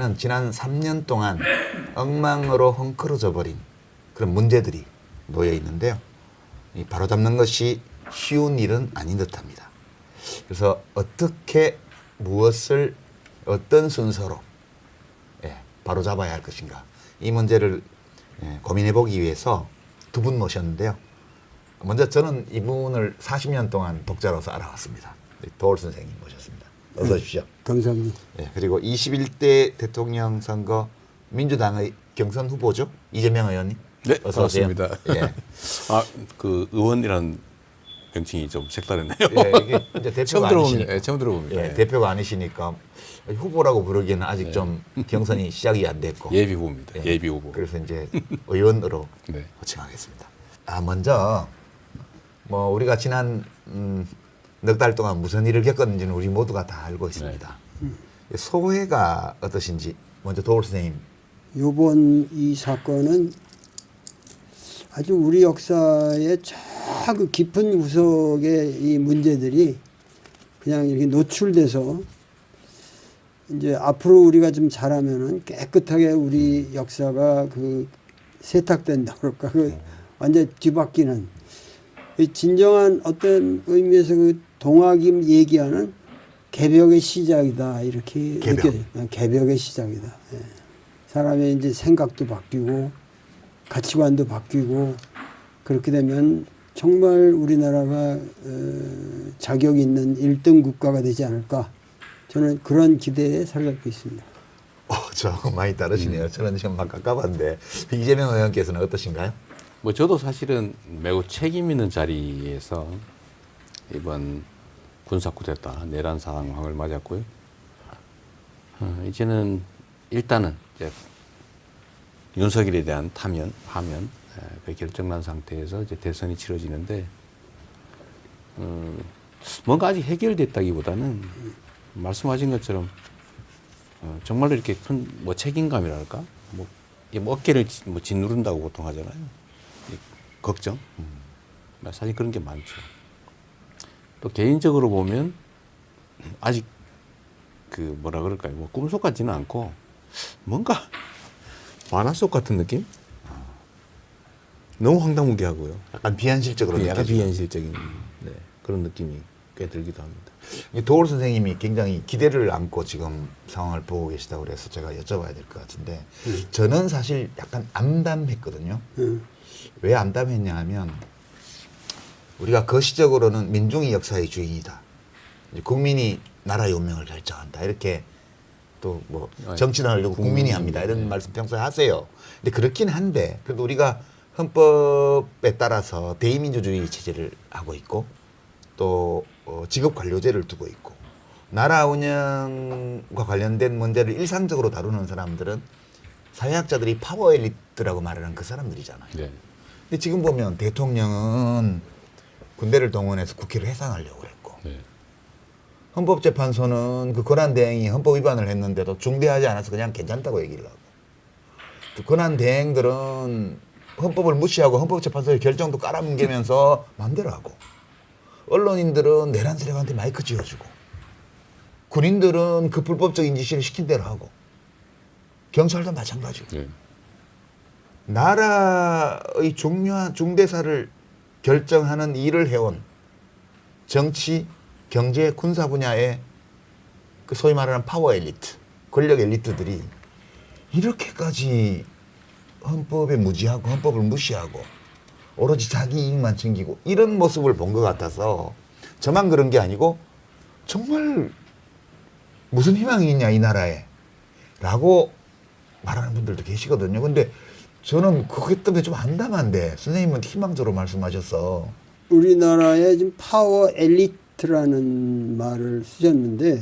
저는 지난 3년 동안 엉망으로 헝클어져 버린 그런 문제들이 놓여 있는데요. 이 바로잡는 것이 쉬운 일은 아닌 듯합니다. 그래서 어떻게 무엇을 어떤 순서로 바로잡아야 할 것인가, 이 문제를 고민해 보기 위해서 두 분 모셨는데요. 먼저 저는 이분을 40년 동안 독자로서 알아왔습니다. 도올 선생님 모셨습니다. 어서 오십시오. 감사합니다. 그리고 21대 대통령 선거 민주당의 경선 후보죠, 이재명 의원님. 네, 어서 오세요. 반갑습니다. 예. 그 의원이라는 명칭이 좀 색다르네요. 이게 이제 대표가 처음 들어봅니다. 아니시니까. 네, 처음 들어봅니다. 예, 대표가 아니시니까 후보라고 부르기에는 아직 좀 경선이 시작이 안 됐고. 예비 후보입니다. 예비 후보. 그래서 이제 의원으로 네. 호칭하겠습니다. 먼저 뭐 우리가 지난 넉 달 동안 무슨 일을 겪었는지는 우리 모두가 다 알고 있습니다. 소회가 어떠신지 먼저 도올 선생님. 이번 이 사건은 아주 우리 역사의 저 그 깊은 구석의 이 문제들이 그냥 이렇게 노출돼서 이제 앞으로 우리가 좀 잘하면은 깨끗하게 우리 역사가 그 세탁된다 그럴까, 그 완전 뒤바뀌는 진정한 어떤 의미에서 그 동학임 얘기하는 개벽의 시작이다, 이렇게 개벽. 느껴져요. 개벽의 시작이다. 예. 사람의 이제 생각도 바뀌고 가치관도 바뀌고, 그렇게 되면 정말 우리나라가 자격 있는 1등 국가가 되지 않을까, 저는 그런 기대에 살고 있습니다. 저하고 많이 다르시네요. 저는 지금 막 가까웠는데 이재명 의원께서는 어떠신가요? 뭐 저도 사실은 매우 책임 있는 자리에서 이번 군사 쿠데타 내란 상황을 맞았고요. 이제는 일단은 이제 윤석열에 대한 하면 그 결정난 상태에서 이제 대선이 치러지는데 뭔가 아직 해결됐다기보다는 말씀하신 것처럼 정말로 이렇게 큰 뭐 책임감이랄까, 뭐 어깨를 짓누른다고 보통 하잖아요. 걱정. 사실 그런 게 많죠. 또 개인적으로 보면 아직 그 뭐라 그럴까요? 뭐 꿈속 같지는 않고 뭔가 만화 속 같은 느낌? 너무 황당무계하고요. 약간 비현실적으로 약간 느껴지고. 비현실적인 그런 느낌이 꽤 들기도 합니다. 도올 선생님이 굉장히 기대를 안고 지금 상황을 보고 계시다고 그래서 제가 여쭤봐야 될 것 같은데, 저는 사실 약간 암담했거든요. 왜 암담했냐 하면 우리가 거시적으로는 민중이 역사의 주인이다, 이제 국민이 나라의 운명을 결정한다, 이렇게 또 뭐 정치를 하려고 국민이 합니다, 이런 말씀 평소에 하세요. 근데 그렇긴 한데, 그래도 우리가 헌법에 따라서 대의민주주의 체제를 하고 있고 또 직업관료제를 두고 있고, 나라 운영과 관련된 문제를 일상적으로 다루는 사람들은 사회학자들이 파워 엘리트라고 말하는 그 사람들이잖아요. 네. 근데 지금 보면 대통령은 군대를 동원해서 국회를 해산하려고 했고, 네. 헌법재판소는 그 권한대행이 헌법 위반을 했는데도 중대하지 않아서 그냥 괜찮다고 얘기를 하고, 또 권한대행들은 헌법을 무시하고 헌법재판소의 결정도 깔아뭉개면서 마음대로 하고, 언론인들은 내란 세력한테 마이크 쥐어주고, 군인들은 그 불법적인 지시를 시킨 대로 하고, 경찰도 마찬가지고. 네. 나라의 중요한 중대사를 결정하는 일을 해온 정치, 경제, 군사 분야의 그 소위 말하는 파워 엘리트, 권력 엘리트들이 이렇게까지 헌법에 무지하고 헌법을 무시하고 오로지 자기 이익만 챙기고 이런 모습을 본 것 같아서, 저만 그런 게 아니고 정말 무슨 희망이 있냐 이 나라에 라고 말하는 분들도 계시거든요. 근데 저는 그것 때문에 좀 암담한데, 선생님은 희망적으로 말씀하셔서. 우리나라에 지금 파워 엘리트라는 말을 쓰셨는데,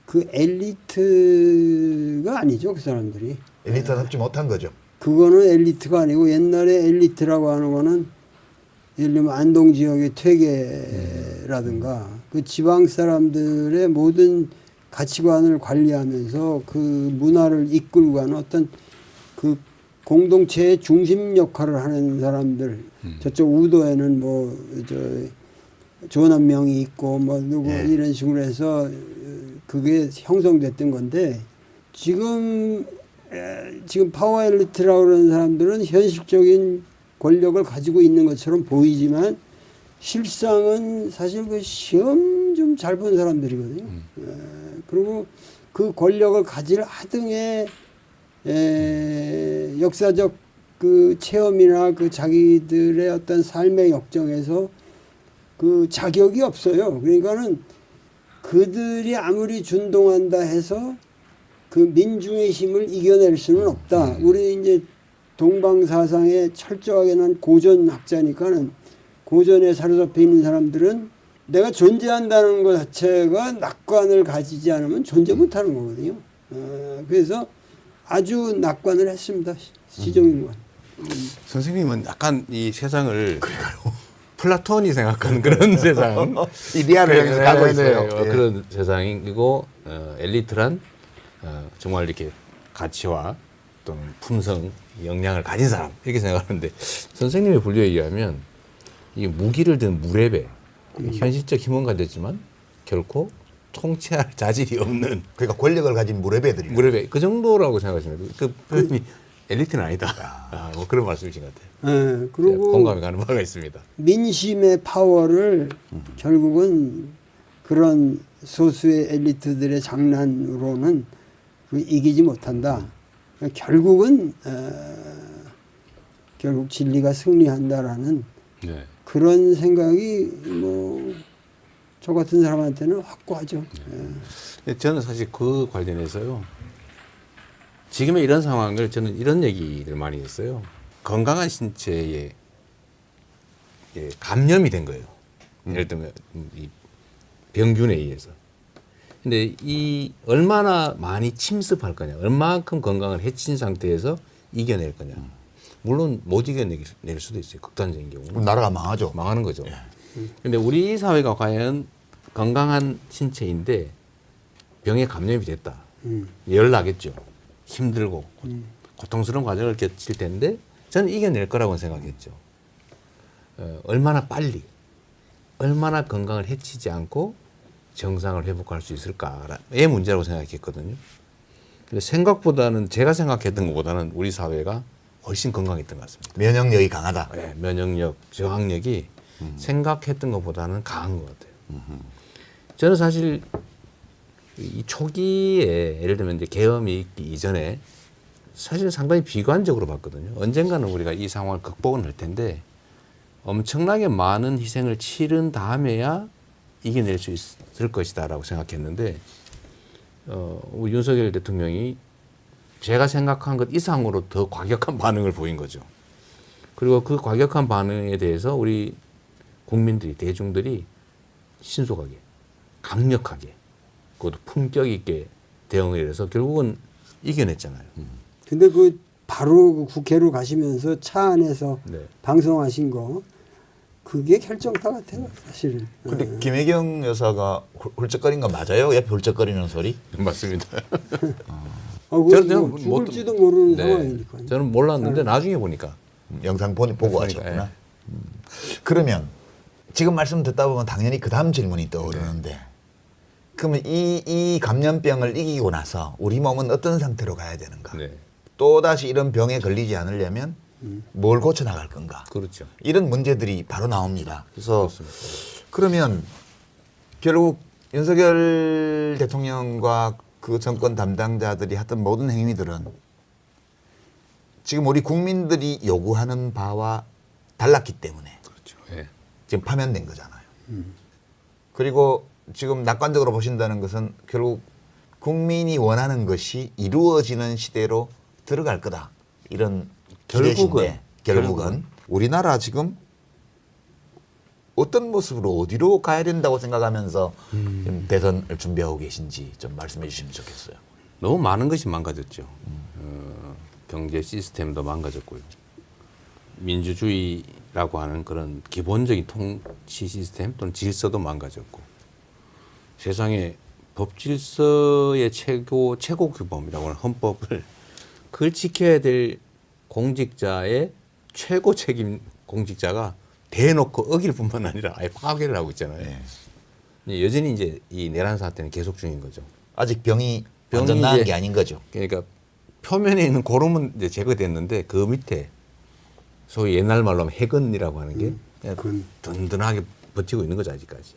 그 엘리트가 아니죠, 그 사람들이. 엘리트답지 못한 거죠. 그거는 엘리트가 아니고, 옛날에 엘리트라고 하는 거는 예를 들면 안동 지역의 퇴계라든가 그 지방 사람들의 모든 가치관을 관리하면서 그 문화를 이끌고 가는 어떤 그 공동체의 중심 역할을 하는 사람들. 저쪽 우도에는 뭐 저 조남명이 있고 뭐 누구 이런 식으로 해서 그게 형성됐던 건데, 지금 파워 엘리트라고 그러는 사람들은 현실적인 권력을 가지고 있는 것처럼 보이지만 실상은 사실 그 시험 좀 잘 본 사람들이거든요. 그리고 그 권력을 가질 하등의 역사적 그 체험이나 그 자기들의 어떤 삶의 역정에서 그 자격이 없어요. 그러니까는 그들이 아무리 준동한다 해서 그 민중의 힘을 이겨낼 수는 없다. 우리 이제 동방사상에 철저하게 난 고전 학자니까는 고전에 사로잡혀 있는 사람들은 내가 존재한다는 것 자체가 낙관을 가지지 않으면 존재 못하는 거거든요. 그래서 아주 낙관을 했습니다. 시종일관. 선생님은 약간 이 세상을 플라톤이 생각하는 그런 세상, 이데아를 향해서 가고 있어요. 예. 그런 세상이고 엘리트란 정말 이렇게 가치와 또는 품성, 역량을 가진 사람 이렇게 생각하는데 선생님의 분류에 의하면 이 무기를 든 무례배, 현실적 힘은 가졌지만 결코 통치할 자질이 없는 그러니까 권력을 가진 무례배들이. 무례배 그 정도라고 생각하시면 그 표현이 엘리트는 아니다. 뭐 그런 말씀이신 것 같아요. 네, 그리고 공감이 가는 바가 있습니다. 민심의 파워를 결국은 그런 소수의 엘리트들의 장난으로는 그 이기지 못한다. 결국은 결국 진리가 승리한다라는 네. 그런 생각이 뭐 저 같은 사람한테는 확고하죠. 근데 저는 사실 그 관련해서요. 지금의 이런 상황을 저는 이런 얘기를 많이 했어요. 건강한 신체에 감염이 된 거예요. 예를 들면 이 병균에 의해서. 근데 이 얼마나 많이 침습할 거냐, 얼마만큼 건강을 해친 상태에서 이겨낼 거냐. 물론 못 이겨낼 수도 있어요. 극단적인 경우는. 그럼 나라가 망하죠. 망하는 거죠. 근데 우리 사회가 과연 건강한 신체인데 병에 감염이 됐다. 열 나겠죠. 힘들고 고통스러운 과정을 겪을 텐데 저는 이겨낼 거라고 생각했죠. 얼마나 빨리, 얼마나 건강을 해치지 않고 정상을 회복할 수 있을까의 문제라고 생각했거든요. 근데 생각보다는 제가 생각했던 것보다는 우리 사회가 훨씬 건강했던 것 같습니다. 면역력이 강하다. 네, 면역력, 저항력이 생각했던 것보다는 강한 것 같아요. 저는 사실 이 초기에 예를 들면 이제 계엄이 있기 이전에 사실 상당히 비관적으로 봤거든요. 언젠가는 우리가 이 상황을 극복은 할 텐데 엄청나게 많은 희생을 치른 다음에야 이겨낼 수 있을 것이다라고 생각했는데 우리 윤석열 대통령이 제가 생각한 것 이상으로 더 과격한 반응을 보인 거죠. 그리고 그 과격한 반응에 대해서 우리 국민들이, 대중들이 신속하게, 강력하게, 그것도 품격 있게 대응을 해서 결국은 이겨냈잖아요. 근데 그 바로 그 국회로 가시면서 차 안에서 네. 방송하신 거 그게 결정타 같아요, 사실은. 근데 김혜경 여사가 훌쩍거린 거 맞아요? 옆에 훌쩍거리는 소리? 맞습니다. 저는 뭐 죽을지도 모르는 상황이니까. 저는 몰랐는데 나중에 보니까 영상 보고 그러니까, 하셨구나. 그러면 지금 말씀 듣다 보면 당연히 그 다음 질문이 떠오르는데 그러면 이 감염병을 이기고 나서 우리 몸은 어떤 상태로 가야 되는가? 네. 또다시 이런 병에 걸리지 않으려면 뭘 고쳐나갈 건가? 그렇죠. 이런 문제들이 바로 나옵니다. 그래서 그렇습니다. 그러면 결국 윤석열 대통령과 그 정권 담당자들이 했던 모든 행위들은 지금 우리 국민들이 요구하는 바와 달랐기 때문에 그렇죠. 예. 지금 파면된 거잖아요. 그리고 지금 낙관적으로 보신다는 것은 결국 국민이 원하는 것이 이루어지는 시대로 들어갈 거다. 이런 결국은 우리나라 지금 어떤 모습으로 어디로 가야 된다고 생각하면서 지금 대선을 준비하고 계신지 좀 말씀해 주시면 좋겠어요. 너무 많은 것이 망가졌죠. 경제 시스템도 망가졌고요. 민주주의라고 하는 그런 기본적인 통치 시스템 또는 질서도 망가졌고 세상에 법 질서의 최고 규범이라고 하는 헌법을 그걸 지켜야 될 공직자의 최고 책임 공직자가 대놓고 어길 뿐만 아니라 아예 파괴를 하고 있잖아요. 여전히 이제 이 내란 사태는 계속 중인 거죠. 아직 병이 완전 병이 나은 이제 게 아닌 거죠. 그러니까 표면에 있는 고름은 이제 제거됐는데 그 밑에 소위 옛날 말로 하면 해근이라고 하는 게 그냥 든든하게 버티고 있는 거죠 아직까지.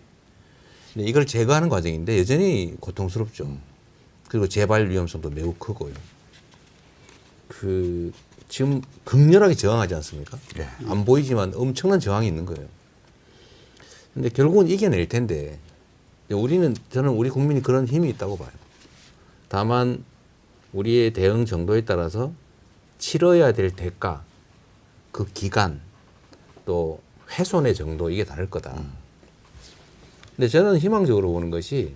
근데 이걸 제거하는 과정인데 여전히 고통스럽죠. 그리고 재발 위험성도 매우 크고요. 그 지금 극렬하게 저항하지 않습니까? 네. 안 보이지만 엄청난 저항이 있는 거예요. 근데 결국은 이겨낼 텐데 저는 우리 국민이 그런 힘이 있다고 봐요. 다만 우리의 대응 정도에 따라서 치러야 될 대가, 그 기간, 또 훼손의 정도 이게 다를 거다. 근데 저는 희망적으로 보는 것이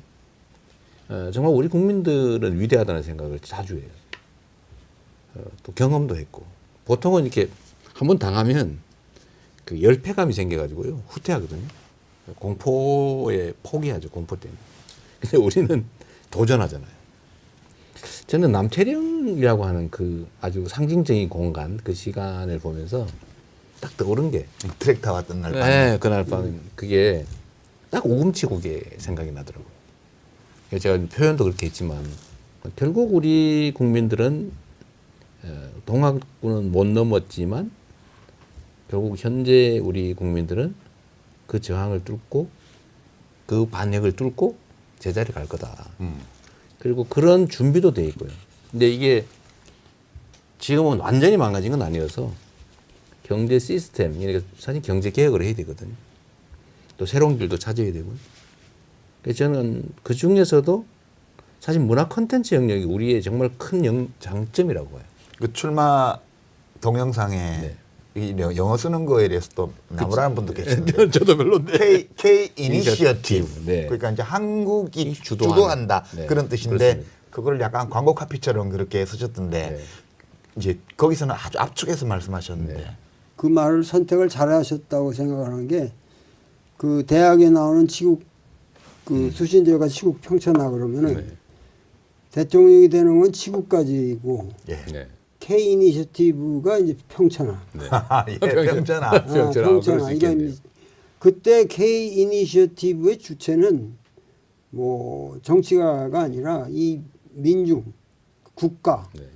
정말 우리 국민들은 위대하다는 생각을 자주 해요. 또 경험도 했고 보통은 이렇게 한번 당하면 그 열패감이 생겨가지고요 후퇴하거든요. 공포에 포기하죠. 공포 때문에. 근데 우리는 도전하잖아요. 저는 남태령이라고 하는 그 아주 상징적인 공간, 그 시간을 보면서 딱 떠오른 게 트랙 타왔던 날 밤. 네, 그날 밤 그게 딱 오금치고개 생각이 나더라고요. 그래서 제가 표현도 그렇게 했지만 결국 우리 국민들은 동학군은 못 넘었지만 결국 현재 우리 국민들은 그 저항을 뚫고 그 반역을 뚫고 제자리에 갈 거다. 그리고 그런 준비도 돼 있고요. 근데 이게 지금은 완전히 망가진 건 아니어서 경제 시스템, 그러니까 사실 경제 개혁을 해야 되거든요. 또 새로운 길도 찾아야 되고요. 그래서 저는 그 중에서도 사실 문화 콘텐츠 영역이 우리의 정말 큰 장점이라고 봐요. 그 출마 동영상에 네. 이 영어 쓰는 거에 대해서 또 나무라는 분도 계시는데 저도 별론데. K 이니시어티브. 네. 그러니까 이제 한국이 주도하는. 주도한다 네. 그런 뜻인데 그렇습니다. 그걸 약간 광고 카피처럼 그렇게 쓰셨던데 네. 이제 거기서는 아주 압축해서 말씀하셨는데 네. 그 말을 선택을 잘하셨다고 생각하는 게 그 대학에 나오는 치국 그 수신제가 치국 평천하 그러면은 네. 대통령이 되는 건 치국까지고 예. 네. K 이니셔티브가 이제 평천하. 네. 예, 병전아. 평천하. 그럴 수 평천하. 있겠네요. 그때 K 이니셔티브의 주체는 뭐 정치가가 아니라 이 민중 국가 네.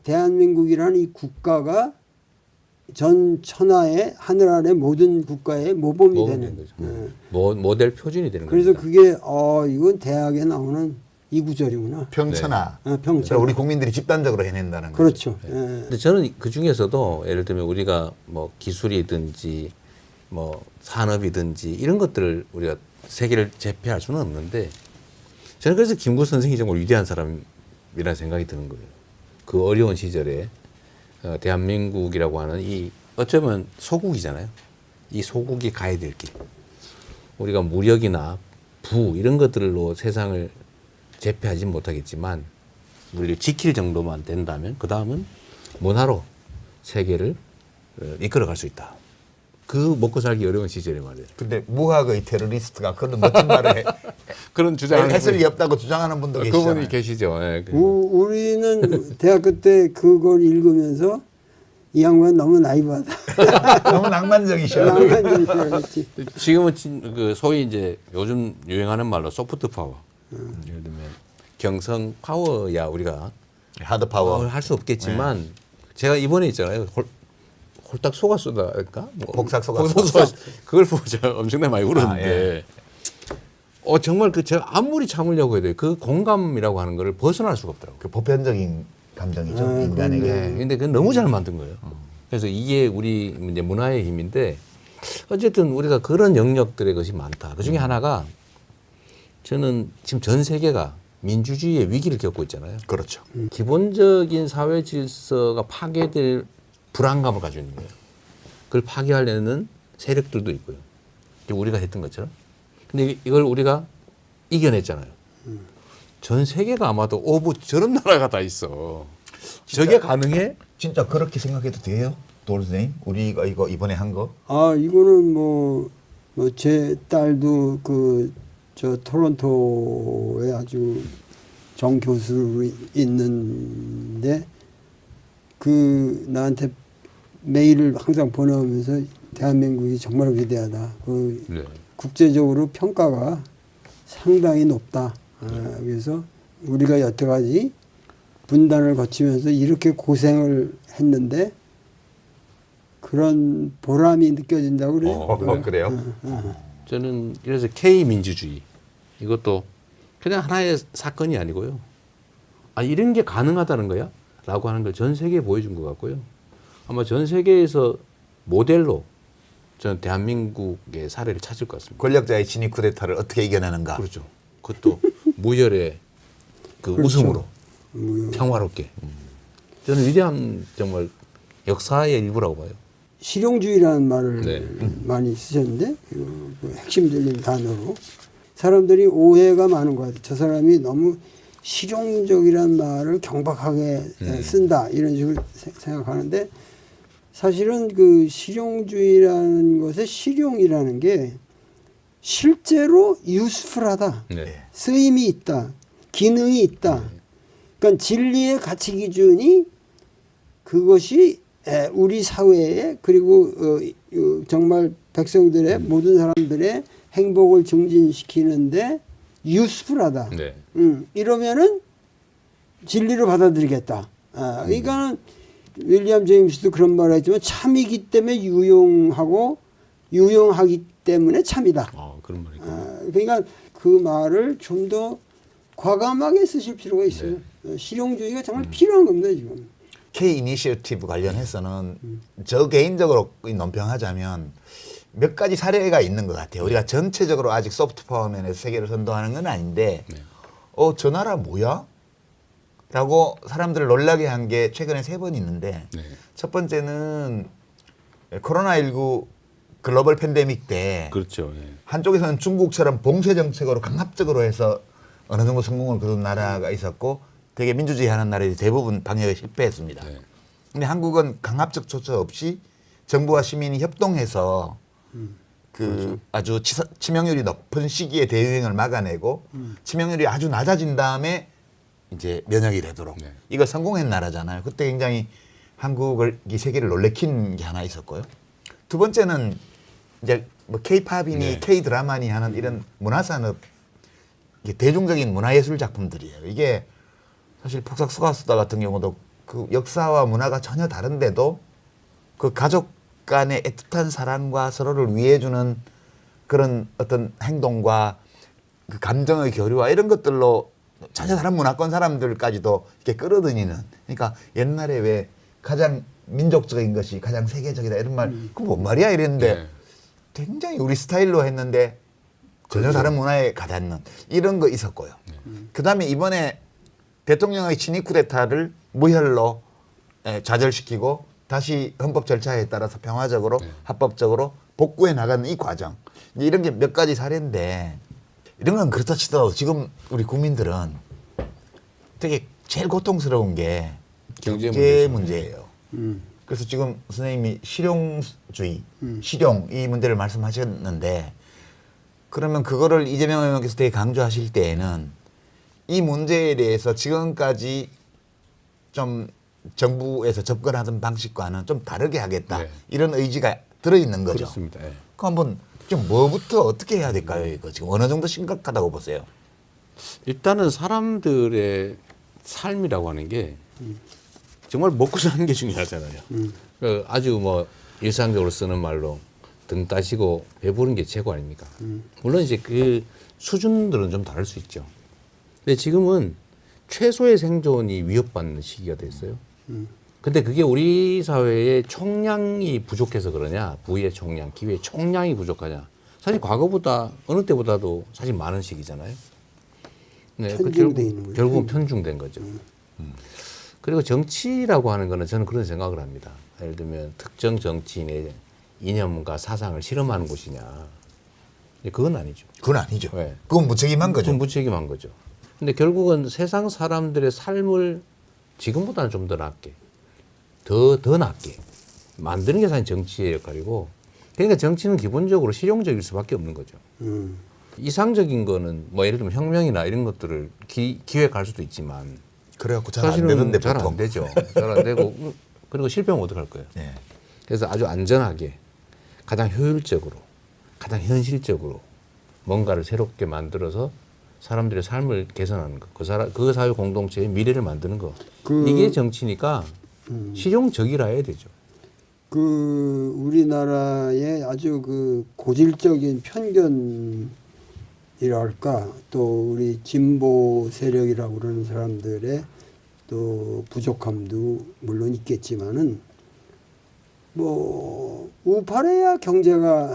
대한민국이라는 이 국가가 전 천하의 하늘 아래 모든 국가의 모범이 모범이 되는. 되는 예. 모델 표준이 되는 그래서 겁니다. 그게 이건 대학에 나오는 이 구절이구나. 평천하. 평천하. 그러니까 우리 국민들이 집단적으로 해낸다는 거죠. 그렇죠. 예. 근데 저는 그 중에서도 예를 들면 우리가 뭐 기술이든지 뭐 산업이든지 이런 것들을 우리가 세계를 제패할 수는 없는데 저는 그래서 김구 선생이 정말 위대한 사람이라는 생각이 드는 거예요. 그 어려운 시절에 대한민국이라고 하는 이 어쩌면 소국이잖아요. 이 소국이 가야 될 길. 우리가 무력이나 부 이런 것들로 세상을 제패하지 못하겠지만 우리를 지킬 정도만 된다면 그 다음은 문화로 세계를 이끌어갈 수 있다. 그 먹고 살기 어려운 시절에 말이에요. 근데 무학의 테러리스트가 그런 멋진 말을 그런 주장을 했을 리 없다고 주장하는 분도 계시잖아요. 그분이 계시죠. 예. 우리는 대학교 때 그걸 읽으면서 이 양반 너무 나이브하다. 너무 낭만적이셔. 낭만적이지. 지금은 그 소위 이제 요즘 유행하는 말로 소프트 파워. 예를 들면 경성 파워야 우리가 하드 파워. 할 수 없겠지만 제가 이번에 있잖아요. 홀딱 속았수다니까 뭐 복삭 속았수. 그걸 보고 제가 엄청나게 많이 울었는데 정말 그 제가 아무리 참으려고 해도 그 공감이라고 하는 거를 벗어날 수가 없더라고요. 그 보편적인 감정이죠 인간에게. 네, 근데 그건 너무 잘 만든 거예요. 그래서 이게 우리 이제 문화의 힘인데 어쨌든 우리가 그런 영역들의 것이 많다. 그 중에 하나가 저는 지금 전 세계가 민주주의의 위기를 겪고 있잖아요. 그렇죠. 기본적인 사회 질서가 파괴될 불안감을 가지고 있는 거예요. 그걸 파괴하려는 세력들도 있고요. 우리가 했던 것처럼. 근데 이걸 우리가 이겨냈잖아요. 전 세계가 아마도 저런 나라가 다 있어. 저게 가능해? 진짜 그렇게 생각해도 돼요? 돌선생님? 우리가 이거 이번에 한 거? 이거는 뭐 제 딸도 저 토론토에 아주 정 교수로 있는데 나한테 메일을 항상 보내오면서 대한민국이 정말 위대하다. 네. 국제적으로 평가가 상당히 높다. 그래서 우리가 여태까지 분단을 거치면서 이렇게 고생을 했는데 그런 보람이 느껴진다고 그래요. 그래요? 저는 그래서 K 민주주의 이것도 그냥 하나의 사건이 아니고요. 아 이런 게 가능하다는 거야? 라고 하는 걸 전 세계에 보여준 것 같고요. 아마 전 세계에서 모델로 저는 대한민국의 사례를 찾을 것 같습니다. 권력자의 진입 쿠데타를 어떻게 이겨내는가. 그렇죠. 그것도 무혈의 그 그렇죠. 웃음으로 평화롭게. 저는 위대한 정말 역사의 일부라고 봐요. 실용주의라는 말을 네. 많이 쓰셨는데 그 핵심적인 단어로 사람들이 오해가 많은 것 같아요. 저 사람이 너무 실용적이라는 말을 경박하게 쓴다 이런 식으로 생각하는데 사실은 그 실용주의라는 것의 실용이라는 게 실제로 유스풀하다, 네. 쓰임이 있다, 기능이 있다. 그러니까 진리의 가치 기준이 그것이 우리 사회에 그리고 정말 백성들의 모든 사람들의 행복을 증진시키는데 유스풀하다. 네. 이러면은 진리로 받아들이겠다. 그러니까는 윌리엄 제임스도 그런 말을 했지만 참이기 때문에 유용하고 유용하기 때문에 참이다. 그런 말이. 그러니까 그 말을 좀 더 과감하게 쓰실 필요가 있어요. 실용주의가 정말 필요한 겁니다 지금. K 이니셔티브 관련해서는 저 개인적으로 논평하자면 몇 가지 사례가 있는 것 같아요. 우리가 전체적으로 아직 소프트 파워 면에서 세계를 선도하는 건 아닌데 저 나라 뭐야? 라고 사람들을 놀라게 한 게 최근에 3번 있는데 네. 첫 번째는 코로나19 글로벌 팬데믹 때 그렇죠. 예. 한쪽에서는 중국처럼 봉쇄 정책으로 강압적으로 해서 어느 정도 성공을 거둔 나라가 있었고 되게 민주주의 하는 나라들이 대부분 방역에 실패했습니다. 네. 근데 한국은 강압적 조처 없이 정부와 시민이 협동해서 그 아주 치명률이 높은 시기에 대유행을 막아내고 치명률이 아주 낮아진 다음에 이제 면역이 되도록 네. 이거 성공한 나라잖아요. 그때 굉장히 한국을 이 세계를 놀래킨 게 하나 있었고요. 두 번째는 이제 뭐 K-팝이니 네. K-드라마니 하는 이런 문화산업 이게 대중적인 문화예술 작품들이에요. 이게 사실 폭삭 소가수다 같은 경우도 그 역사와 문화가 전혀 다른데도 그 가족 간의 애틋한 사랑과 서로를 위해주는 그런 어떤 행동과 그 감정의 교류와 이런 것들로 전혀 다른 문화권 사람들까지도 이렇게 끌어들이는. 그러니까 옛날에 왜 가장 민족적인 것이 가장 세계적이다 이런 말, 그 뭔 말이야 이랬는데 네. 굉장히 우리 스타일로 했는데 전혀 다른 문화에 가닿는 이런 거 있었고요. 그 다음에 이번에 대통령의 진입 쿠데타를 무혈로 좌절시키고 다시 헌법 절차에 따라서 평화적으로 합법적으로 복구해 나가는 이 과정. 이제 이런 게 몇 가지 사례인데 이런 건 그렇다 치더라도 지금 우리 국민들은 되게 제일 고통스러운 게 경제 문제예요. 그래서 지금 선생님이 실용주의, 실용 이 문제를 말씀하셨는데 그러면 그거를 이재명 의원께서 되게 강조하실 때에는 이 문제에 대해서 지금까지 좀 정부에서 접근하던 방식과는 좀 다르게 하겠다. 네. 이런 의지가 들어있는 거죠. 그렇습니다. 예. 그 한번 좀 뭐부터 어떻게 해야 될까요? 이거 지금 어느 정도 심각하다고 보세요? 일단은 사람들의 삶이라고 하는 게 정말 먹고 사는 게 중요하잖아요. 그 아주 뭐 일상적으로 쓰는 말로 등 따시고 배부른 게 최고 아닙니까? 물론 이제 그 수준들은 좀 다를 수 있죠. 근데 지금은 최소의 생존이 위협받는 시기가 됐어요. 근데 그게 우리 사회의 총량이 부족해서 그러냐, 부의 총량, 기회의 총량이 부족하냐. 사실 과거보다 어느 때보다도 사실 많은 시기잖아요. 네, 편중돼 있는 거죠. 결국은 편중된 거죠. 그리고 정치라고 하는 거는 저는 그런 생각을 합니다. 예를 들면 특정 정치인의 이념과 사상을 실험하는 곳이냐. 그건 아니죠. 그건 아니죠. 네. 그건 무책임한 거죠. 그건 무책임한 거죠. 근데 결국은 세상 사람들의 삶을 지금보다는 좀 더 낫게, 더 낫게 만드는 게 사실 정치의 역할이고, 그러니까 정치는 기본적으로 실용적일 수밖에 없는 거죠. 이상적인 거는 뭐 예를 들면 혁명이나 이런 것들을 기획할 수도 있지만 그래갖고 잘 안 사실은 되는데 잘 보통. 안 되죠. 잘 안 되고 그리고 실패하면 어떡할 거예요. 네. 그래서 아주 안전하게 가장 효율적으로 가장 현실적으로 뭔가를 새롭게 만들어서 사람들의 삶을 개선하는 거, 그 사회 공동체의 미래를 만드는 거. 그- 이게 정치니까 실용적이라 해야 되죠. 그 우리나라의 아주 그 고질적인 편견이랄까 또 우리 진보 세력이라고 그러는 사람들의 또 부족함도 물론 있겠지만은 뭐 우파래야 경제가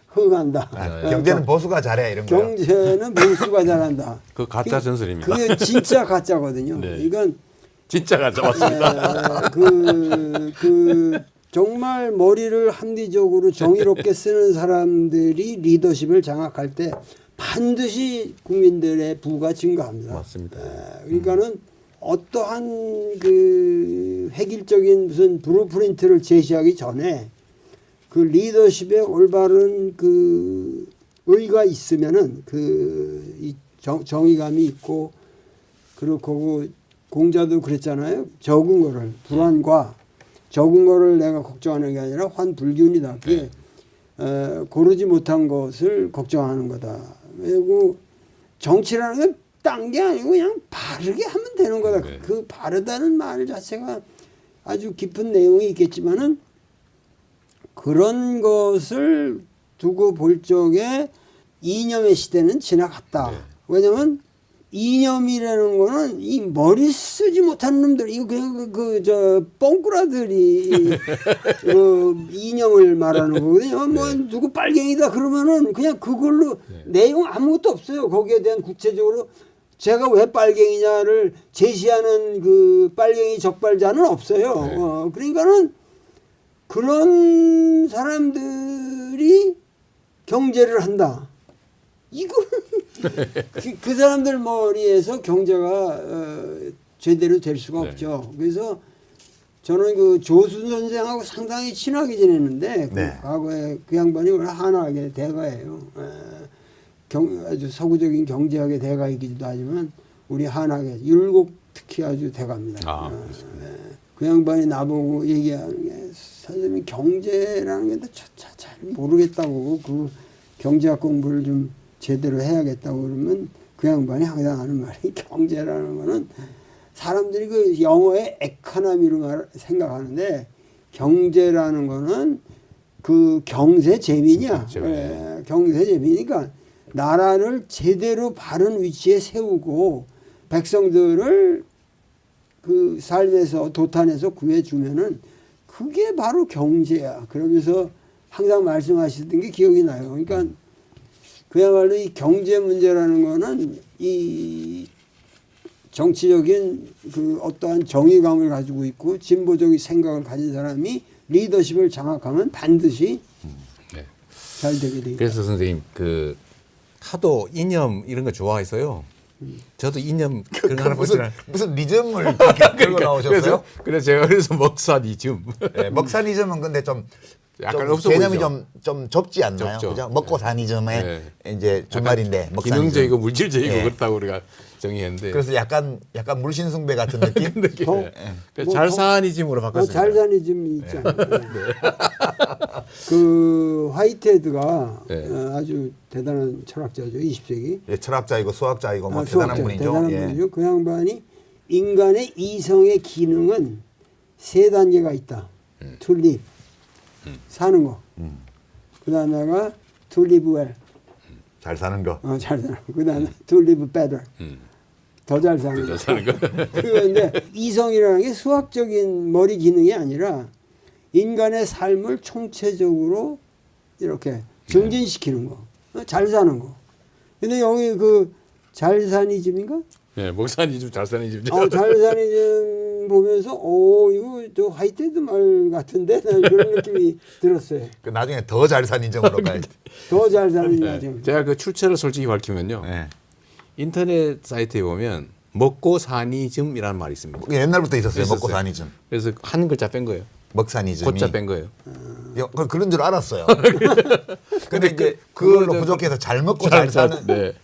흥한다. 경제는 보수가 잘해 이런 거요. 경제는 보수가 잘한다. 그 가짜 전설입니다. 그게 진짜 가짜거든요. 네. 이건 진짜 가짜 맞습니다. 그 정말 머리를 합리적으로 정의롭게 쓰는 사람들이 리더십을 장악할 때 반드시 국민들의 부가 증가합니다. 맞습니다. 그러니까는 어떠한 그 획일적인 무슨 블루프린트를 제시하기 전에 그 리더십에 올바른 그 의가 있으면은 이 정의감이 있고 그렇고 공자도 그랬잖아요. 적은 거를 불안과 적은 거를 내가 걱정하는 게 아니라 환불기운이다. 그게 고르지 못한 것을 걱정하는 거다. 그리고 정치라는 건 딴 게 아니고 그냥 바르게 하면 되는 거다. 네. 그 바르다는 말 자체가 아주 깊은 내용이 있겠지만은 그런 것을 두고 볼 적에 이념의 시대는 지나갔다. 네. 왜냐면 이념이라는 거는 이 머리 쓰지 못하는 놈들, 이거 그냥 저 뻥꾸라들이 그 이념을 말하는 거거든요. 뭐 누구 빨갱이다 그러면은 그냥 그걸로 내용 아무것도 없어요. 거기에 대한 구체적으로 제가 왜 빨갱이냐를 제시하는 그 빨갱이 적발자는 없어요. 그러니까는 그런 사람들이 경제를 한다. 이걸 그 사람들 머리에서 경제가 제대로 될 수가 없죠. 그래서 저는 그 조순 선생하고 상당히 친하게 지냈는데 네. 그 과거에 그 양반이 원래 한화학의 대가예요. 아주 서구적인 경제학의 대가이기도 하지만 우리 한학의 율곡 특히 아주 대가입니다. 그 양반이 나보고 얘기하는 게 선생님 경제라는 게 잘 모르겠다고 그 경제학 공부를 좀 제대로 해야겠다고 그러면 그 양반이 항상 하는 말이 경제라는 거는 사람들이 그 영어의 에코노미로 생각하는데 경제라는 거는 그 경세 재민이야. 경세 재민이니까 나라를 제대로 바른 위치에 세우고 백성들을 그 삶에서 도탄에서 구해주면은 그게 바로 경제야. 그러면서 항상 말씀하시던 게 기억이 나요. 그러니까 그야말로 이 경제 문제라는 거는 이 정치적인 그 어떠한 정의감을 가지고 있고 진보적인 생각을 가진 사람이 리더십을 장악하면 반드시 잘 되게 되겠다. 그래서 선생님 그 하도 이념 이런 거 좋아해서요. 저도 이념 그런 거 하나 보시나 무슨 리즘을 들고 나오셨어요? 그래서 제가 그래서 먹사니즘. 네, 먹사니즘은 근데 좀 약간 좀 없어 개념이 보이죠? 좀 좁지 않나요? 좁죠. 그죠? 먹고 사니즘의 이제 준말인데 먹사니즘. 기능적이고 물질적이고 네. 그렇다고 우리가 정의했는데. 그래서 약간 물신숭배 같은 느낌? 뭐 잘사니즘으로 바꿨습니다. 잘사니즘이 있잖아요. 그 화이트헤드가 네. 아주 대단한 철학자죠. 20세기. 예, 철학자이고 수학자이고 뭐 수학자, 대단한 분이죠. 대단한 예. 분이죠. 그 양반이 인간의 이성의 기능은 세 단계가 있다. To live, 사는 거. 그 다음에가 to live well, 잘 사는 거. 잘 사는 거. 그 다음에 to live better, 더 잘 사는 거. 사는 거. 그런데 이성이라는 게 수학적인 머리 기능이 아니라 인간의 삶을 총체적으로 이렇게 증진시키는 거, 잘 사는 거. 근데 여기 그 잘사니즘인가? 네, 목사니즘, 잘사니즘. 잘사니즘 보면서 이거 저 화이트헤드 말 같은데 난 그런 느낌이 들었어요. 그 나중에 더 잘 사니즘으로 가야지. 더 잘 사는 거. 제가 그 출처를 솔직히 밝히면요. 네. 인터넷 사이트에 보면 먹고 사니즘이라는 말이 있습니다. 옛날부터 있었어요. 있었어요. 먹고 사니즘. 그래서 한 글자 뺀 거예요. 먹사니즘이. 고자 뺀 거예요. 그런 줄 알았어요. 근데 이제 그걸로 부족해서 잘 먹고 잘 사는. 네.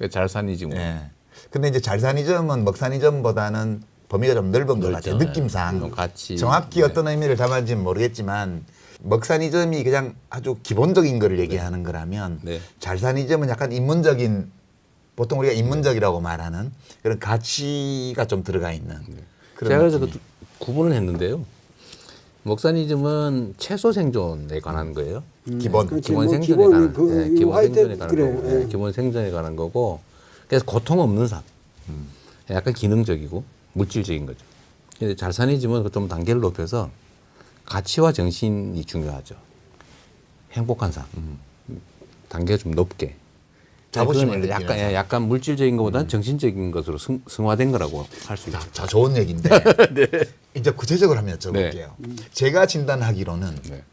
잘사니즘. 네. 근데 이제 잘사니즘은 먹사니즘보다는 범위가 좀 넓은 것 같아요. 느낌상. 같이. 정확히 어떤 의미를 담았는지는 모르겠지만 먹사니즘이 그냥 아주 기본적인 거를 얘기하는 거라면 네. 잘사니즘은 약간 인문적인 보통 우리가 인문적이라고 말하는 그런 가치가 좀 들어가 있는 그런 제가 그래서 느낌이. 그 구분을 했는데요. 목사니즘은 채소 생존에 관한 거예요. 기본. 그렇지. 기본 뭐 생존에 기본 관한, 그 기본 화이트 생존에 관한 그래요. 거고, 예. 기본 생존에 관한 거고, 그래서 고통 없는 삶, 약간 기능적이고 물질적인 거죠. 근데 잘사니즘은 좀 단계를 높여서 가치와 정신이 중요하죠. 행복한 삶, 단계가 좀 높게. 자부심을 그건 느끼는 삶. 약간 물질적인 것보다는 정신적인 것으로 승화된 거라고 할 수 있죠. 자, 좋은 얘기인데 이제 구체적으로 한번 여쭤볼게요. 제가 진단하기로는 네.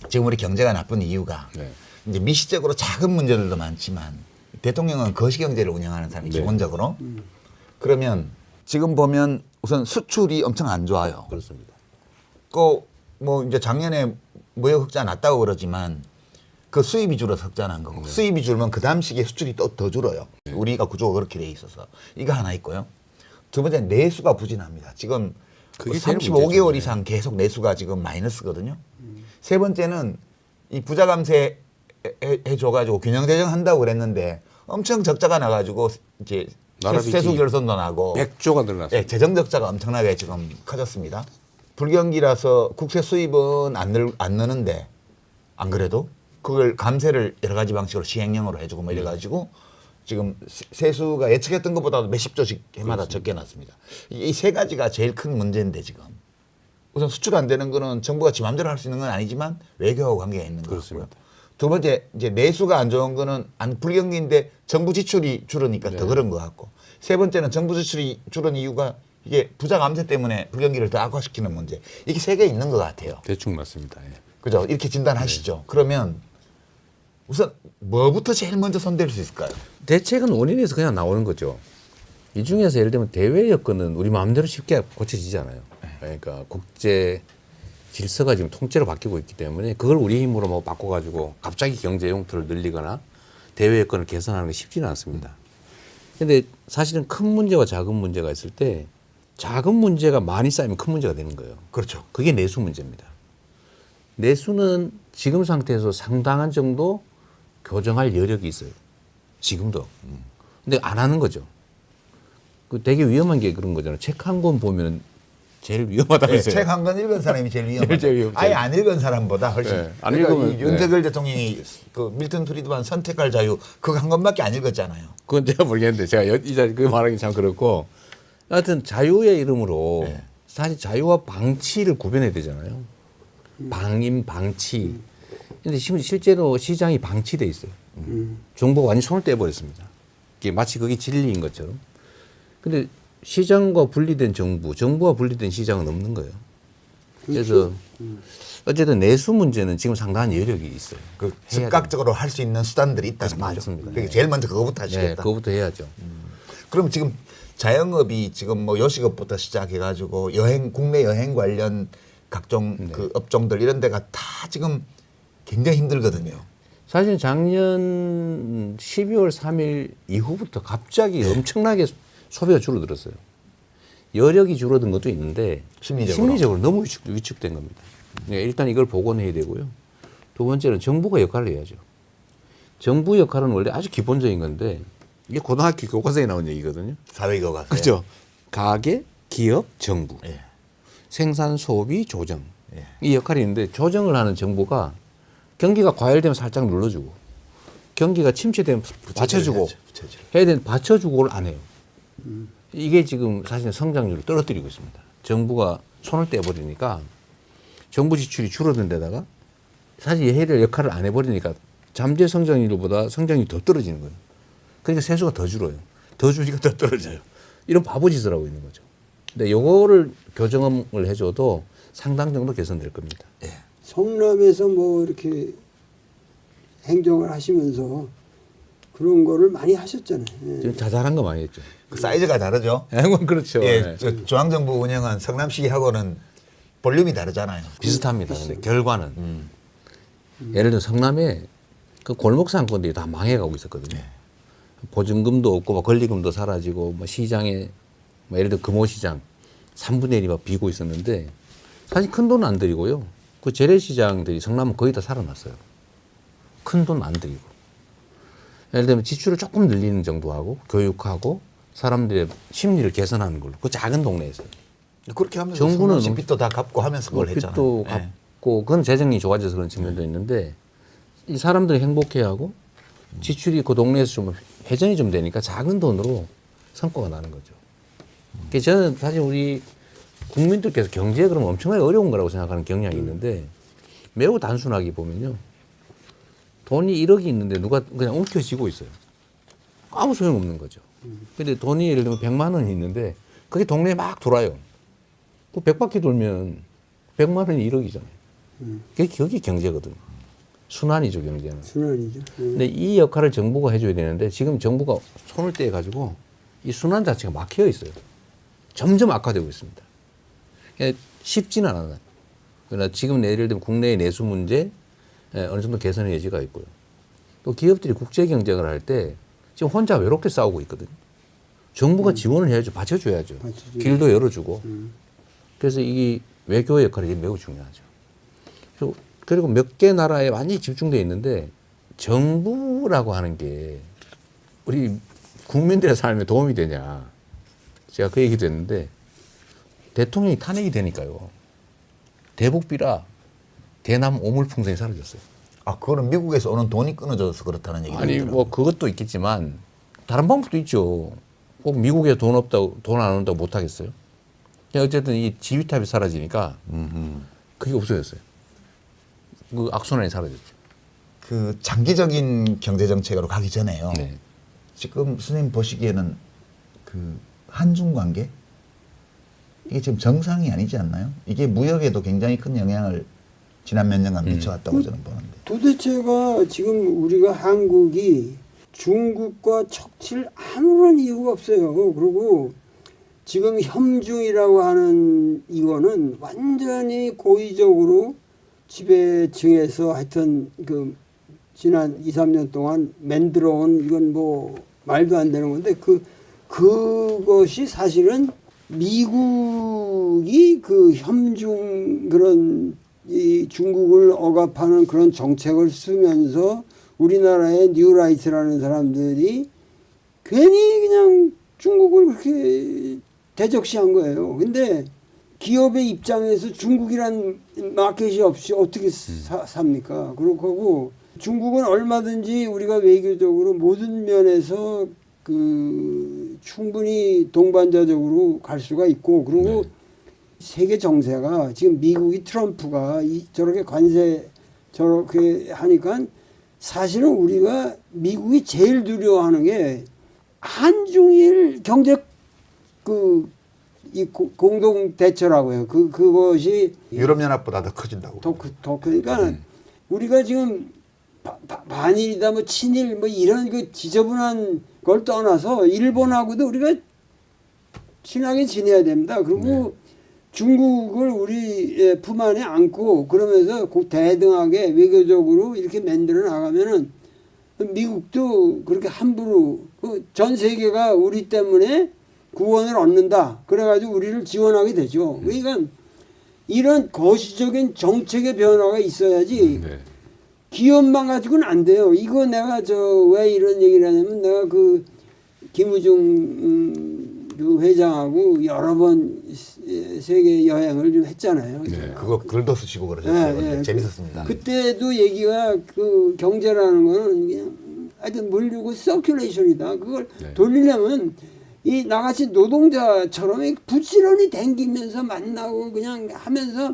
지금 우리 경제가 나쁜 이유가 네. 이제 미시적으로 작은 문제들도 많지만 대통령은 거시경제를 운영하는 사람이 네. 기본적으로 그러면 지금 보면 우선 수출이 엄청 안 좋아요. 그렇습니다. 뭐 이제 작년에 무역 흑자 났다고 그러지만 그 수입이 줄어서 흑자 난 거고 수입이 줄면 그 다음 시기에 수출이 또 더 줄어요. 우리가 구조가 그렇게 돼 있어서 이거 하나 있고요. 두 번째 내수가 부진합니다. 지금 그게 제일 35개월 문제죠. 이상 계속 내수가 지금 마이너스거든요. 세 번째는 이 부자 감세 해줘가지고 균형 재정한다고 그랬는데 엄청 적자가 나가지고 이제 나라빚이 세수 결손도 나고 100조가 늘어났어요. 예, 재정 적자가 엄청나게 지금 커졌습니다. 불경기라서 국세 수입은 안 느는데 안 그래도 그걸 감세를 여러 가지 방식으로 시행령으로 해주고 뭐 이래가지고 지금 세수가 예측했던 것보다도 몇십 조씩 해마다 적게 났습니다. 이 세 가지가 제일 큰 문제인데 지금 우선 수출 안 되는 거는 정부가 지 맘대로 할 수 있는 건 아니지만 외교하고 관계가 있는 거고요. 그렇습니다. 두 번째 이제 내수가 안 좋은 거는 불경기인데 정부 지출이 줄으니까 더 그런 것 같고 세 번째는 정부 지출이 줄은 이유가 이게 부자 감세 때문에 불경기를 더 악화시키는 문제 이게 세 개 있는 것 같아요. 대충 맞습니다. 예. 그죠? 이렇게 진단하시죠. 그러면 우선 뭐부터 제일 먼저 손댈 수 있을까요? 대책은 원인에서 그냥 나오는 거죠. 이 중에서 예를 들면 대외 여건은 우리 마음대로 쉽게 고쳐지잖아요. 그러니까 국제 질서가 지금 통째로 바뀌고 있기 때문에 그걸 우리 힘으로 뭐 바꿔가지고 갑자기 경제 용토를 늘리거나 대외 여건을 개선하는 게 쉽지는 않습니다. 근데 사실은 큰 문제와 작은 문제가 있을 때 작은 문제가 많이 쌓이면 큰 문제가 되는 거예요. 그렇죠. 그게 내수 문제입니다. 내수는 지금 상태에서 상당한 정도 교정할 여력이 있어요. 지금도. 근데 안 하는 거죠. 그 되게 위험한 게 그런 거잖아요. 책 한 권 보면 제일 위험하다면서요. 책 한 권 읽은 사람이 제일 위험하죠. 제일 위험하죠. 아예 안 읽은 사람보다 훨씬. 네, 안 그러니까 읽으면, 이 윤석열 대통령이 그 밀턴 프리드만 선택할 자유 그거 한 권밖에 안 읽었잖아요. 그건 제가 모르겠는데 제가 이 자리 그 말하기 참 그렇고 하여튼 자유의 이름으로 네. 사실 자유와 방치를 구별해야 되잖아요. 방임, 방치. 근데 실제로 시장이 방치돼 있어요. 정부가 완전히 손을 떼버렸습니다. 이게 마치 그게 진리인 것처럼. 근데 시장과 분리된 정부, 정부와 분리된 시장은 없는 거예요. 그래서 어쨌든 내수 문제는 지금 상당한 여력이 있어요. 그 즉각적으로 할 수 있는 수단들이 있다는 거죠. 맞습니다. 그러니까 제일 먼저 그거부터 네, 하시겠다. 그거부터 해야죠. 그럼 지금 자영업이 지금 뭐 요식업부터 시작해가지고 국내 여행 관련 각종 그 업종들 이런 데가 다 지금 굉장히 힘들거든요. 사실 작년 12월 3일 이후부터 갑자기 엄청나게 소비가 줄어들었어요. 여력이 줄어든 것도 있는데 심리적으로. 너무 위축된 겁니다. 그러니까 일단 이걸 복원해야 되고요. 두 번째는 정부가 역할을 해야죠. 정부 역할은 원래 아주 기본적인 건데 이게 고등학교 교과서에 나온 얘기거든요. 사회교과서. 그렇죠. 가계, 기업, 정부. 예. 생산, 소비, 조정. 예. 이 역할이 있는데 조정을 하는 정부가 경기가 과열되면 살짝 눌러주고 경기가 침체되면 받쳐주고 부채질을. 해야 되는 받쳐주고를 안 해요. 이게 지금 사실 성장률을 떨어뜨리고 있습니다. 정부가 손을 떼버리니까 정부 지출이 줄어든 데다가 사실 얘를 역할을 안 해버리니까 잠재 성장률보다 성장률이 더 떨어지는 거예요. 그러니까 세수가 더 줄어요. 더 줄니까 더 떨어져요. 이런 바보짓을 하고 있는 거죠. 근데 요거를 교정을 해줘도 상당 정도 개선될 겁니다. 예. 성남에서 뭐 이렇게 행정을 하시면서 그런 거를 많이 하셨잖아요. 예. 지금 자잘한 거 많이 했죠. 그 사이즈가 다르죠. 그렇죠. 예, 네. 저 중앙정부 운영한 성남시하고는 볼륨이 다르잖아요. 비슷합니다. 근데 결과는 예를 들어 성남에 그 골목 상권들이 다 망해가고 있었거든요. 보증금도 없고 막 권리금도 사라지고 뭐 시장에 뭐 예를 들어 금호시장 3분의 1이 막 비고 있었는데 사실 큰 돈은 안 들이고요. 그 재래시장들이 성남은 거의 다 살아났어요. 큰 돈 안 들이고. 예를 들면 지출을 조금 늘리는 정도 하고 교육하고 사람들의 심리를 개선하는 걸로 그 작은 동네에서 그렇게 하면서 정부는 정부는 빚도 다 갚고 하면서 그걸 했잖아요. 빚도 예. 갚고 그건 재정이 좋아져서 그런 측면도 있는데 이 사람들이 행복해하고 지출이 그 동네에서 좀 회전이 좀 되니까 작은 돈으로 성과가 나는 거죠. 그래서 저는 사실 우리 국민들께서 경제에 그러면 엄청나게 어려운 거라고 생각하는 경향이 있는데 매우 단순하게 보면요. 돈이 1억이 있는데 누가 그냥 움켜쥐고 있어요. 아무 소용없는 거죠. 근데 돈이 예를 들면 100만 원이 있는데 그게 동네에 막 돌아요. 그 100바퀴 돌면 100만 원이 1억이잖아요. 그게 경제거든요. 순환이죠, 경제는. 순환이죠. 근데 이 역할을 정부가 해줘야 되는데 지금 정부가 손을 떼가지고 이 순환 자체가 막혀 있어요. 점점 악화되고 있습니다. 쉽지는 않아요. 그러나 지금 예를 들면 국내의 내수 문제 어느 정도 개선의 여지가 있고요. 또 기업들이 국제 경쟁을 할 때 지금 혼자 외롭게 싸우고 있거든요. 정부가 지원을 해야죠. 받쳐줘야죠. 길도 열어주고. 그래서 이 외교의 역할이 매우 중요하죠. 그리고 몇 개 나라에 완전히 집중되어 있는데 정부라고 하는 게 우리 국민들의 삶에 도움이 되냐. 제가 그 얘기도 했는데 대통령이 탄핵이 되니까요. 대북비라 대남 오물풍선이 사라졌어요. 아, 그거는 미국에서 오는 돈이 끊어져서 그렇다는 얘기가 아니 있더라고요. 뭐 그것도 있겠지만 다른 방법도 있죠. 꼭 미국에 돈 없다고 돈 안 온다고 못 하겠어요. 어쨌든 이 지휘탑이 사라지니까 그게 없어졌어요. 그 악순환이 사라졌죠. 그 장기적인 경제 정책으로 가기 전에요. 네. 지금 선생님 보시기에는 그 한중 관계 이게 지금 정상이 아니지 않나요? 이게 무역에도 굉장히 큰 영향을 지난 몇 년간 미쳐왔다고 저는 보는데. 도대체가 지금 우리가 한국이 중국과 척칠 아무런 이유가 없어요. 그리고 지금 협중이라고 하는 이거는 완전히 고의적으로 지배층에서 하여튼 그 지난 2, 3년 동안 만들어온 이건 뭐 말도 안 되는 건데 그것이 사실은 미국이 그 협중 그런 이 중국을 억압하는 그런 정책을 쓰면서 우리나라의 뉴라이트라는 사람들이 괜히 그냥 중국을 그렇게 대적시한 거예요. 근데 기업의 입장에서 중국이란 마켓이 없이 어떻게 삽니까? 그렇고 중국은 얼마든지 우리가 외교적으로 모든 면에서 그 충분히 동반자적으로 갈 수가 있고 그리고 세계 정세가 지금 미국이 트럼프가 저렇게 관세 저렇게 하니까 사실은 우리가 미국이 제일 두려워하는 게 한중일 경제 이 공동 대처라고요. 그것이 유럽연합보다 더 커진다고. 더 크니까 우리가 지금 반일이다 뭐 친일 뭐 이런 그 지저분한 걸 떠나서 일본하고도 우리가 친하게 지내야 됩니다. 그리고 중국을 우리 품 안에 안고 그러면서 대등하게 외교적으로 이렇게 만들어 나가면은 미국도 그렇게 함부로 전 세계가 우리 때문에 구원을 얻는다. 그래가지고 우리를 지원하게 되죠. 그러니까 이런 거시적인 정책의 변화가 있어야지 기업만 가지고는 안 돼요. 이거 내가 왜 이런 얘기를 하냐면 내가 그 김우중 그 회장하고 여러 번 세계 여행을 좀 했잖아요. 그거 글도 쓰시고 그러셨어요. 재밌었습니다. 그때도 얘기가 그 경제라는 거는 그냥 하여튼 물리고 서큘레이션이다. 그걸 돌리려면 이 나같이 노동자처럼 부지런히 댕기면서 만나고 그냥 하면서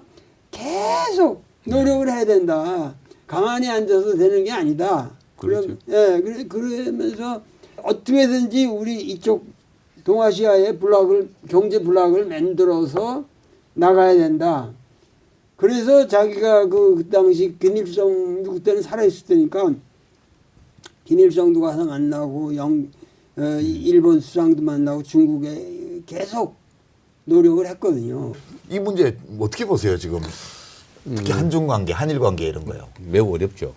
계속 노력을 해야 된다. 가만히 앉아서 되는 게 아니다. 그렇죠. 그러면서 어떻게든지 우리 이쪽 동아시아의 경제 블록을 만들어서 나가야 된다. 그래서 자기가 그 당시 김일성도 그때는 살아있을 때니까 김일성도 가서 만나고 일본 수상도 만나고 중국에 계속 노력을 했거든요. 이 문제 어떻게 보세요 지금? 특히 한중 관계, 한일 관계 이런 거요. 매우 어렵죠.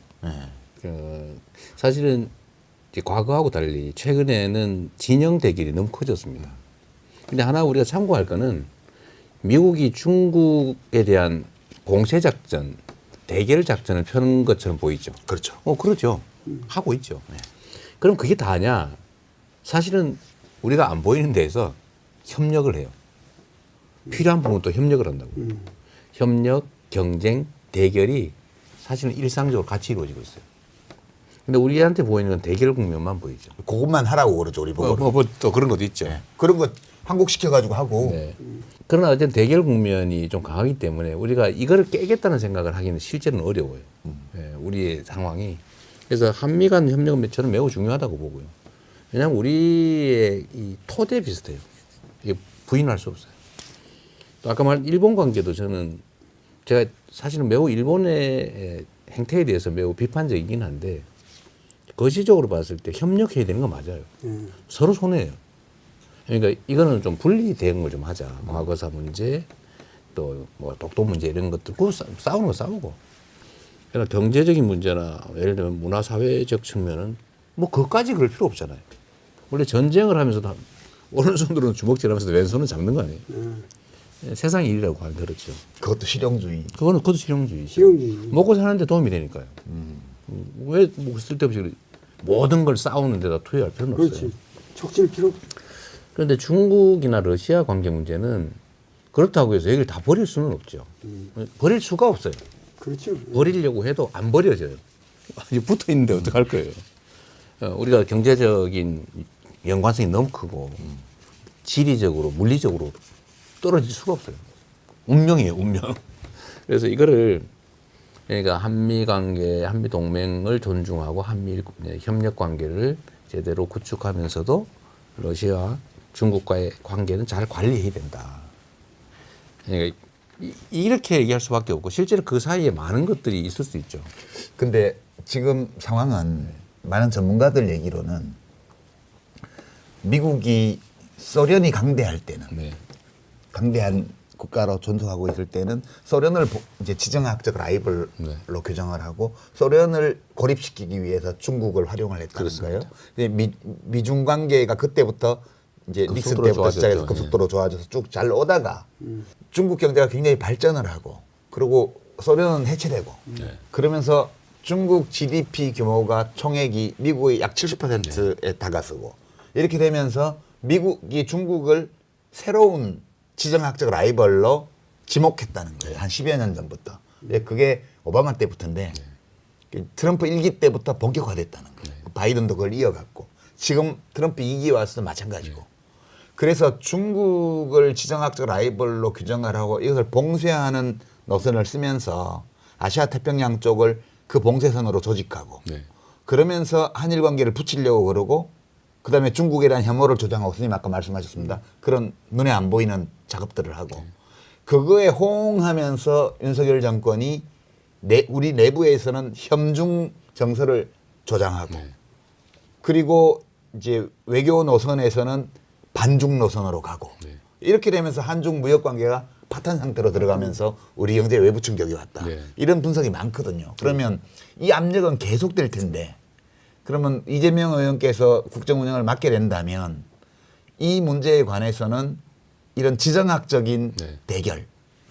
사실은 이제 과거하고 달리 최근에는 진영 대결이 너무 커졌습니다. 근데 하나 우리가 참고할 거는 미국이 중국에 대한 공세 작전, 대결 작전을 펴는 것처럼 보이죠. 그렇죠. 그렇죠. 하고 있죠. 그럼 그게 다냐? 사실은 우리가 안 보이는 데에서 협력을 해요. 필요한 부분은 또 협력을 한다고. 협력, 경쟁, 대결이 사실은 일상적으로 같이 이루어지고 있어요. 근데 우리한테 보이는 건 대결 국면만 보이죠. 그것만 하라고 그러죠 우리 보고. 또 그런 것도 있죠. 네. 그런 거 한국시켜가지고 하고. 네. 그러나 어쨌든 대결 국면이 좀 강하기 때문에 우리가 이거를 깨겠다는 생각을 하기는 실제로는 어려워요. 예, 우리의 상황이. 그래서 한미 간 협력은 저는 매우 중요하다고 보고요. 왜냐하면 우리의 이 토대 비슷해요. 이게 부인할 수 없어요. 또 아까 말한 일본 관계도 저는 제가 사실은 매우 일본의 행태에 대해서 매우 비판적이긴 한데 거시적으로 봤을 때 협력해야 되는 건 맞아요. 서로 손해예요. 그러니까 이거는 좀 분리 대응을 좀 하자. 과거사 문제, 또 뭐 독도 문제 이런 것들, 그 싸우는 거 싸우고. 그러니까 경제적인 문제나 예를 들면 문화사회적 측면은 뭐 그것까지 그럴 필요 없잖아요. 원래 전쟁을 하면서도 오른손으로는 주먹질하면서 왼손은 잡는 거 아니에요. 세상 일이라고 하면 그렇죠. 그것도 실용주의. 그것도 실용주의죠. 실용주의. 먹고 사는데 도움이 되니까요. 왜 뭐 쓸데없이 모든 걸 싸우는 데다 투여할 필요는 없어요. 그렇지. 촉질 필요 없죠. 그런데 중국이나 러시아 관계 문제는 그렇다고 해서 여기를 다 버릴 수는 없죠. 버릴 수가 없어요. 그렇죠. 버리려고 해도 안 버려져요. 아직 붙어 있는데 어떡할 거예요. 우리가 경제적인 연관성이 너무 크고 지리적으로 물리적으로 떨어질 수가 없어요. 운명이에요, 운명. 그래서 이거를 그러니까 한미 관계, 한미 동맹을 존중하고 한미 협력 관계를 제대로 구축하면서도 러시아와 중국과의 관계는 잘 관리해야 된다. 그러니까 이렇게 얘기할 수밖에 없고 실제로 그 사이에 많은 것들이 있을 수 있죠. 근데 지금 상황은 많은 전문가들 얘기로는 미국이 소련이 강대할 때는 네. 강대한 국가로 존속하고 있을 때는 소련을 이제 지정학적 라이벌로 네. 규정을 하고 소련을 고립시키기 위해서 중국을 활용을 했다는 거예요. 미중 관계가 그때부터 이제 닉슨 급속도로 때부터 시작해서 좋아졌죠. 급속도로 좋아져서 쭉 잘 오다가 중국 경제가 굉장히 발전을 하고 그리고 소련은 해체되고 그러면서 중국 GDP 규모가 총액이 미국의 약 70%에 다가서고 이렇게 되면서 미국이 중국을 새로운 지정학적 라이벌로 지목했다는 거예요. 한 10여 년 전부터. 그게 오바마 때부터인데 트럼프 1기 때부터 본격화됐다는 거예요. 바이든도 그걸 이어갔고 지금 트럼프 2기 와서도 마찬가지고. 그래서 중국을 지정학적 라이벌로 규정을 하고 이것을 봉쇄하는 노선을 쓰면서 아시아 태평양 쪽을 그 봉쇄선으로 조직하고 그러면서 한일 관계를 붙이려고 그러고 그다음에 중국에 대한 혐오를 조장하고 선생님 아까 말씀하셨습니다. 그런 눈에 안 보이는 작업들을 하고 그거에 호응하면서 윤석열 정권이 우리 내부에서는 협중 정서를 조장하고 그리고 이제 외교 노선에서는 반중 노선으로 가고 이렇게 되면서 한중 무역 관계가 파탄 상태로 들어가면서 우리 경제에 외부 충격이 왔다. 이런 분석이 많거든요. 그러면 이 압력은 계속될 텐데 그러면 이재명 의원께서 국정 운영을 맡게 된다면 이 문제에 관해서는 이런 지정학적인 대결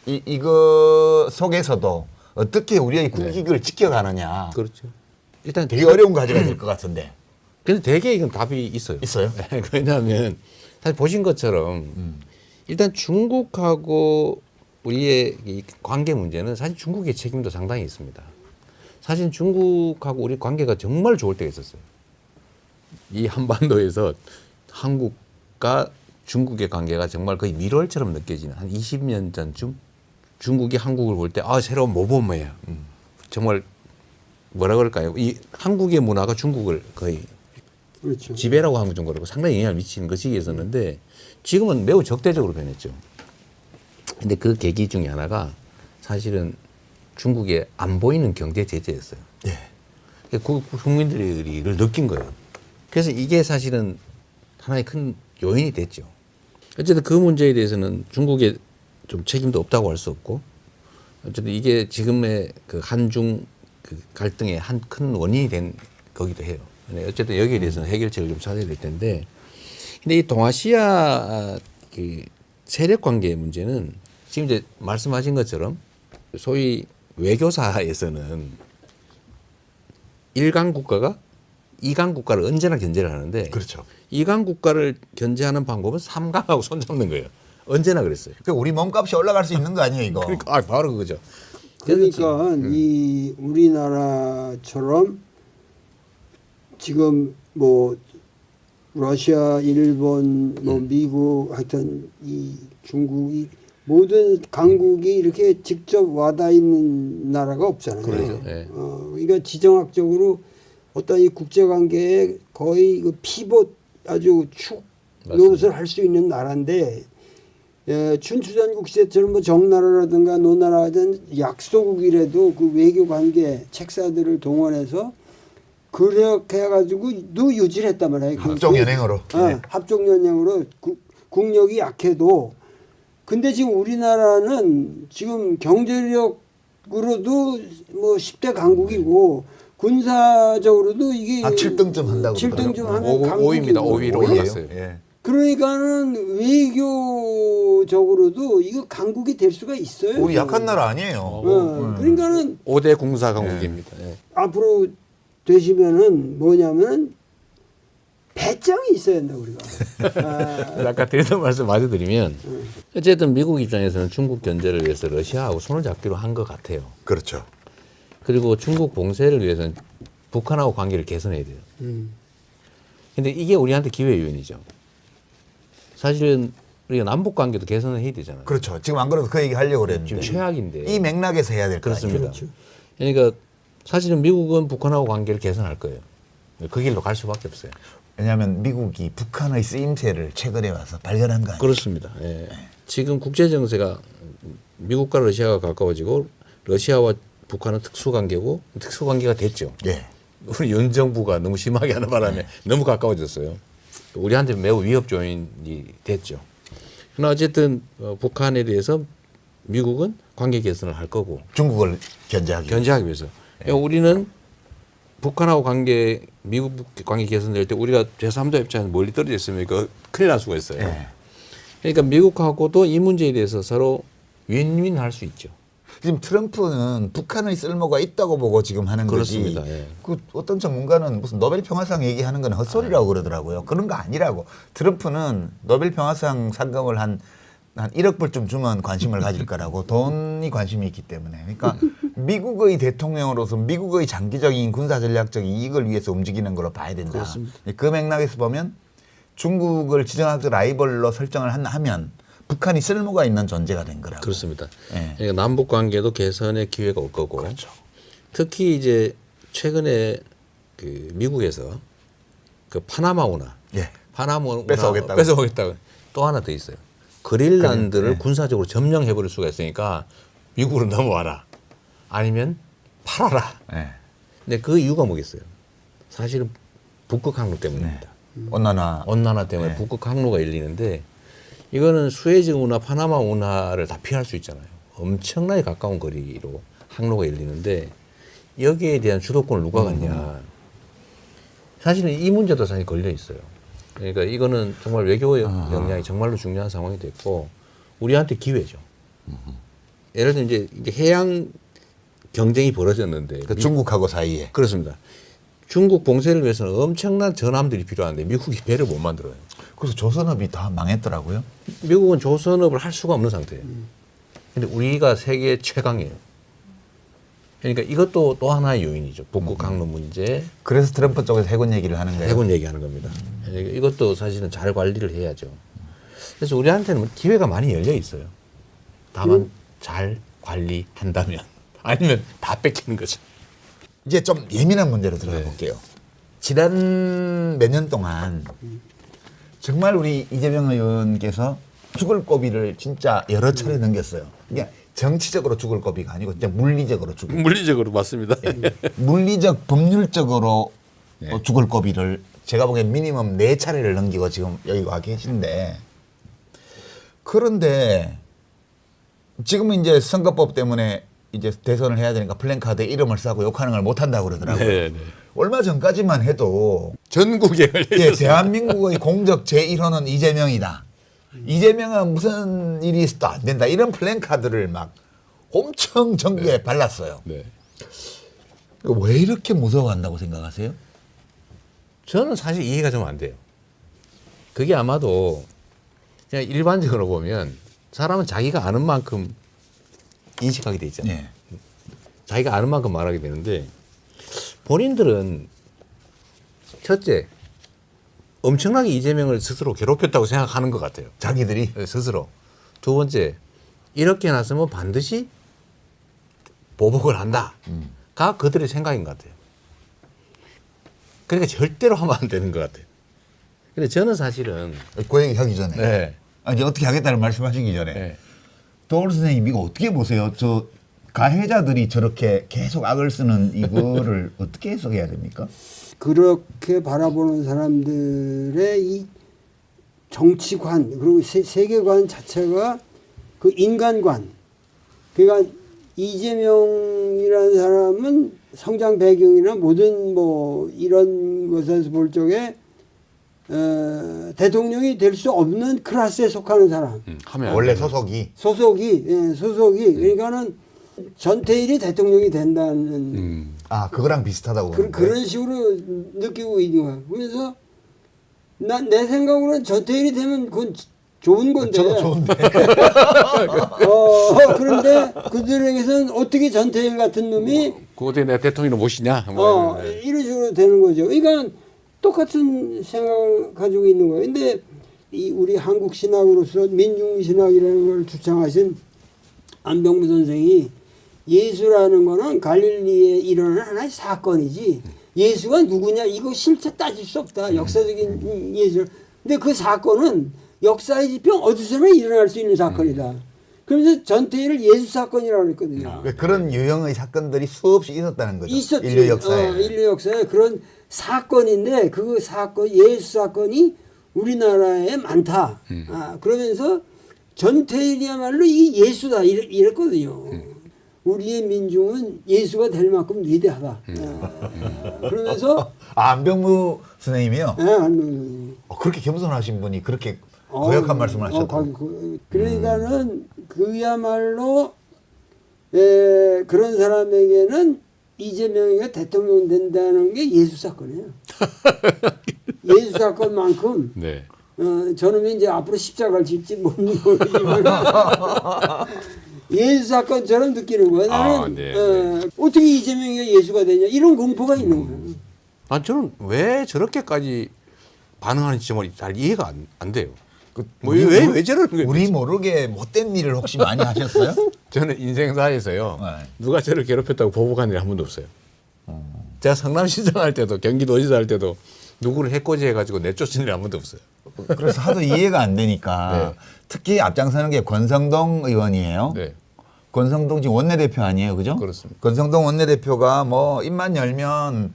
이거 속에서도 어떻게 우리의 국익을 지켜가느냐 그렇죠. 일단 되게 어려운 과제가 될 것 같은데. 근데 대개 이건 답이 있어요. 있어요? 왜냐하면 사실 보신 것처럼 일단 중국하고 우리의 이 관계 문제는 사실 중국의 책임도 상당히 있습니다. 사실 중국하고 우리 관계가 정말 좋을 때가 있었어요. 이 한반도에서 한국과 중국의 관계가 정말 거의 밀월처럼 느껴지는 한 20년 전쯤 중국이 한국을 볼 때 새로운 모범이야. 정말 뭐라 그럴까요? 이 한국의 문화가 중국을 거의 그렇죠. 지배라고 하는 정도로 상당히 영향을 미치는 그 시기였었는데 지금은 매우 적대적으로 변했죠. 근데 그 계기 중에 하나가 사실은 중국의 안 보이는 경제 제재였어요. 국민들이 이걸 느낀 거예요. 그래서 이게 사실은 하나의 큰 요인이 됐죠. 어쨌든 그 문제에 대해서는 중국의 좀 책임도 없다고 할 수 없고 어쨌든 이게 지금의 그 한중 그 갈등의 한 큰 원인이 된 거기도 해요. 어쨌든 여기에 대해서는 해결책을 좀 찾아야 될 텐데 근데 이 동아시아 그 세력 관계 문제는 지금 이제 말씀하신 것처럼 소위 외교사에서는 일강 국가가 이강 국가를 언제나 견제를 하는데 그렇죠. 이강 국가를 견제하는 방법은 삼강하고 손잡는 거예요. 언제나 그랬어요. 그 우리 몸값이 올라갈 수 있는 거 아니에요, 이거? 그러니까 바로 그거죠. 그러니까 이 우리나라처럼 지금 뭐 러시아, 일본, 뭐 미국, 하여튼 이 중국이 모든 강국이 이렇게 직접 와닿아 있는 나라가 없잖아요. 그렇죠. 네. 그러니까 지정학적으로 어떤 이 국제관계에 거의 그 피봇 아주 축 노릇을 할 수 있는 나라인데 춘추전국 시대처럼 뭐 정나라라든가 노나라 같은 약소국이라도 그 외교관계 책사들을 동원해서 그렇게 해가지고도 유지를 했단 말이에요. 합종연행으로. 네. 합종연행으로 국력이 약해도 근데 지금 우리나라는 지금 경제력으로도 뭐 10대 강국이고 군사적으로도 이게 한 7등쯤 한다고 7등쯤 하는 5위입니다. 5위로 오히려. 올랐어요. 예. 그러니까는 외교적으로도 이거 강국이 될 수가 있어요. 우리 약한 나라 아니에요. 그러니까는 5대 공사 강국입니다. 예. 앞으로 되시면은 뭐냐면 배짱이 있어야 된다 우리가. 아까 드렸던 말씀 마저 드리면 어쨌든 미국 입장에서는 중국 견제를 위해서 러시아하고 손을 잡기로 한 것 같아요. 그렇죠. 그리고 중국 봉쇄를 위해서는 북한하고 관계를 개선해야 돼요. 근데 이게 우리한테 기회 요인이죠. 사실은 우리가 남북 관계도 개선을 해야 되잖아요. 그렇죠. 지금 안 그래도 그 얘기 하려고 그랬는데. 지금 최악인데. 이 맥락에서 해야 될 거 아니에요. 그렇습니다. 그러니까 사실은 미국은 북한하고 관계를 개선할 거예요. 그 길로 갈 수밖에 없어요. 왜냐하면 미국이 북한의 쓰임새를 최근에 와서 발견한 거 아니에요. 그렇습니다. 예. 지금 국제 정세가 미국과 러시아가 가까워지고 러시아와 북한은 특수관계고 특수관계가 됐죠. 예. 우리 윤 정부가 너무 심하게 하는 바람에 너무 가까워졌어요. 우리한테 매우 위협 요인이 됐죠. 그러나 어쨌든 북한에 대해서 미국은 관계 개선을 할 거고 중국을 견제하기 위해서. 그러니까 우리는 북한하고 미국 관계 개선될 때 우리가 제3자 입장에서 멀리 떨어져 있으면 큰일 날 수가 있어요. 예. 그러니까 미국하고도 이 문제에 대해서 서로 윈윈할 수 있죠. 지금 트럼프는 북한의 쓸모가 있다고 보고 지금 하는 그렇습니다. 거지. 예. 그 어떤 전문가는 무슨 노벨 평화상 얘기하는 건 헛소리라고 그러더라고요. 그런 거 아니라고. 트럼프는 노벨 평화상 상금을 한 1억 불쯤 주면 관심을 가질 거라고. 돈이 관심이 있기 때문에. 그러니까 미국의 대통령으로서 미국의 장기적인 군사 전략적인 이익을 위해서 움직이는 걸로 봐야 된다. 그렇습니다. 그 맥락에서 보면 중국을 지정학적 라이벌로 설정을 하면 북한이 쓸모가 있는 존재가 된 거라고. 그렇습니다. 예. 그러니까 남북 관계도 개선의 기회가 올 거고. 그렇죠. 특히 이제 최근에 그 미국에서 그 파나마 운하, 예. 파나마 운하 뺏어오겠다고. 또 하나 더 있어요. 그린란드를 예. 군사적으로 점령해 버릴 수가 있으니까 미국으로 넘어와라. 아니면 팔아라. 예. 근데 그 이유가 뭐겠어요? 사실은 북극 항로 때문입니다. 온난화 때문에 네. 북극 항로가 열리는데 이거는 수에즈 운하, 파나마 운하를 다 피할 수 있잖아요. 엄청나게 가까운 거리로 항로가 열리는데 여기에 대한 주도권을 누가 갖냐. 사실은 이 문제도 사실 걸려 있어요. 그러니까 이거는 정말 외교 역량이 정말로 중요한 상황이 됐고 우리한테 기회죠. 예를 들면 이제 해양 경쟁이 벌어졌는데 그 중국하고 사이에. 그렇습니다. 중국 봉쇄를 위해서는 엄청난 전함들이 필요한데 미국이 배를 못 만들어요. 그래서 조선업이 다 망했더라고요. 미국은 조선업을 할 수가 없는 상태예요. 근데 우리가 세계 최강이에요. 그러니까 이것도 또 하나의 요인이죠. 북극 항로 문제, 그래서 트럼프 쪽에서 해군 얘기를 하는 거예요. 해군 얘기하는 겁니다. 그러니까 이것도 사실은 잘 관리를 해야죠. 그래서 우리한테는 기회가 많이 열려 있어요. 다만 잘 관리한다면 아니면 다 뺏기는 거죠. 이제 좀 예민한 문제로 들어가 볼게요. 지난 몇 년 동안 정말 우리 이재명 의원께서 죽을 고비를 진짜 여러 차례 넘겼어요. 그러니까 정치적으로 죽을 고비가 아니고 진짜 물리적으로 죽을 고비. 물리적으로 맞습니다. 물리적, 법률적으로 죽을 고비를 제가 보기엔 미니멈 4차례를 넘기고 지금 여기 와 계신데 그런데 지금은 이제 선거법 때문에 이제 대선을 해야 되니까 플랜카드에 이름을 싸고 욕하는 걸 못한다고 그러더라고요. 네. 얼마 전까지만 해도 전국에 예, 대한민국의 공적 제1호는 이재명이다. 이재명은 무슨 일이 있어도 안 된다. 이런 플랜카드를 막 엄청 전국에 발랐어요. 네. 왜 이렇게 무서워한다고 생각하세요? 저는 사실 이해가 좀 안 돼요. 그게 아마도 그냥 일반적으로 보면 사람은 자기가 아는 만큼 인식하게 돼 있잖아요. 예. 자기가 아는 만큼 말하게 되는데 본인들은 첫째 엄청나게 이재명을 스스로 괴롭혔다고 생각하는 것 같아요. 자기들이 스스로. 두 번째 이렇게 나서면 반드시 보복을 한다가 그들의 생각인 것 같아요. 그러니까 절대로 하면 안 되는 것 같아요. 근데 저는 사실은 그 얘기 하기 전에 네. 아니 어떻게 하겠다는 말씀하시기 전에 네. 도울 선생님 이거 어떻게 보세요? 저 가해자들이 저렇게 계속 악을 쓰는 이거를 어떻게 해석해야 됩니까? 그렇게 바라보는 사람들의 이 정치관 그리고 세계관 자체가 그 인간관. 그러니까 이재명이라는 사람은 성장 배경이나 모든 뭐 이런 것에서 볼 적에 대통령이 될 수 없는 클래스에 속하는 사람. 하면 원래 소속이 소속이 그러니까는 전태일이 대통령이 된다는 그거랑 비슷하다고 보는 거예요? 그런 식으로 느끼고 있는 거야. 그래서 난 내 생각으로는 전태일이 되면 그건 좋은 건데. 저도 좋은데. 그런데 그들에게서는 어떻게 전태일 같은 놈이 그것에 내가 대통령을 모시냐? 이런 식으로 되는 거죠. 그러니까 똑같은 생각을 가지고 있는 거예요. 근데 이 우리 한국 신학으로서 민중 신학이라는 걸 주창하신 안병무 선생이 예수라는 거는 갈릴리에 일어난 하나의 사건이지 예수가 누구냐 이거 실제 따질 수 없다. 역사적인 예수. 근데 그 사건은 역사의 지평 어디서나 일어날 수 있는 사건이다. 그래서 전태일을 예수 사건이라고 했거든요. 그런 유형의 사건들이 수없이 있었다는 거죠. 있었지. 인류 역사에. 인류 역사에 그런 사건인데 그 사건 예수 사건이 우리나라에 많다. 그러면서 전태일이야말로 이 예수다 이랬거든요. 우리의 민중은 예수가 될 만큼 위대하다. 그러면서 안병무 선생님이요? 네, 안병무 그렇게 겸손하신 분이 그렇게 거역한 말씀을 하셨다고. 그러니까는 그야말로 그런 사람에게는 이재명이가 대통령 된다는 게 예수 사건이에요. 예수 사건만큼 네. 저는 이제 앞으로 십자가를 질지 모르지만 예수 사건처럼 느끼는 거예요. 나는 어떻게 이재명이가 예수가 되냐 이런 공포가 있는 거예요. 저는 왜 저렇게까지 반응하는지 정말 잘 이해가 안 돼요. 왜 저러는 거예요? 우리 모르게 못된 일을 혹시 많이 하셨어요? 저는 인생사에서요. 네. 누가 저를 괴롭혔다고 보복한 일이 한 번도 없어요. 제가 성남시장 할 때도 경기도지사 할 때도 누구를 해코지 해가지고 내쫓은 일이 한 번도 없어요. 그래서 하도 이해가 안 되니까 네. 특히 앞장서는 게 권성동 의원이에요. 네. 권성동 지금 원내대표 아니에요, 그죠? 그렇습니다. 권성동 원내대표가 뭐 입만 열면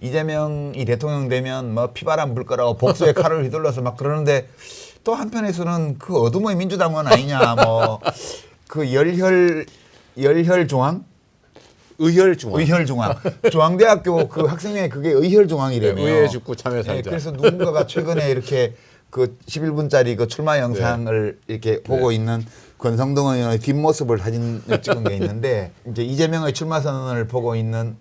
이재명이 대통령 되면 뭐 피바람 불 거라고 복수의 칼을 휘둘러서 막 그러는데 또 한편에서는 그 어둠의 민주당은 아니냐 뭐 그 열혈 중앙 의혈 중앙 중앙대학교 그 학생회 그게 의혈 중앙이래요. 의회 죽고 참여상자. 그래서 누군가가 최근에 이렇게 그 11분짜리 그 출마 영상을 이렇게 보고 있는 권성동 의원의 뒷모습을 사진을 찍은 게 있는데 이제 이재명의 출마 선언을 보고 있는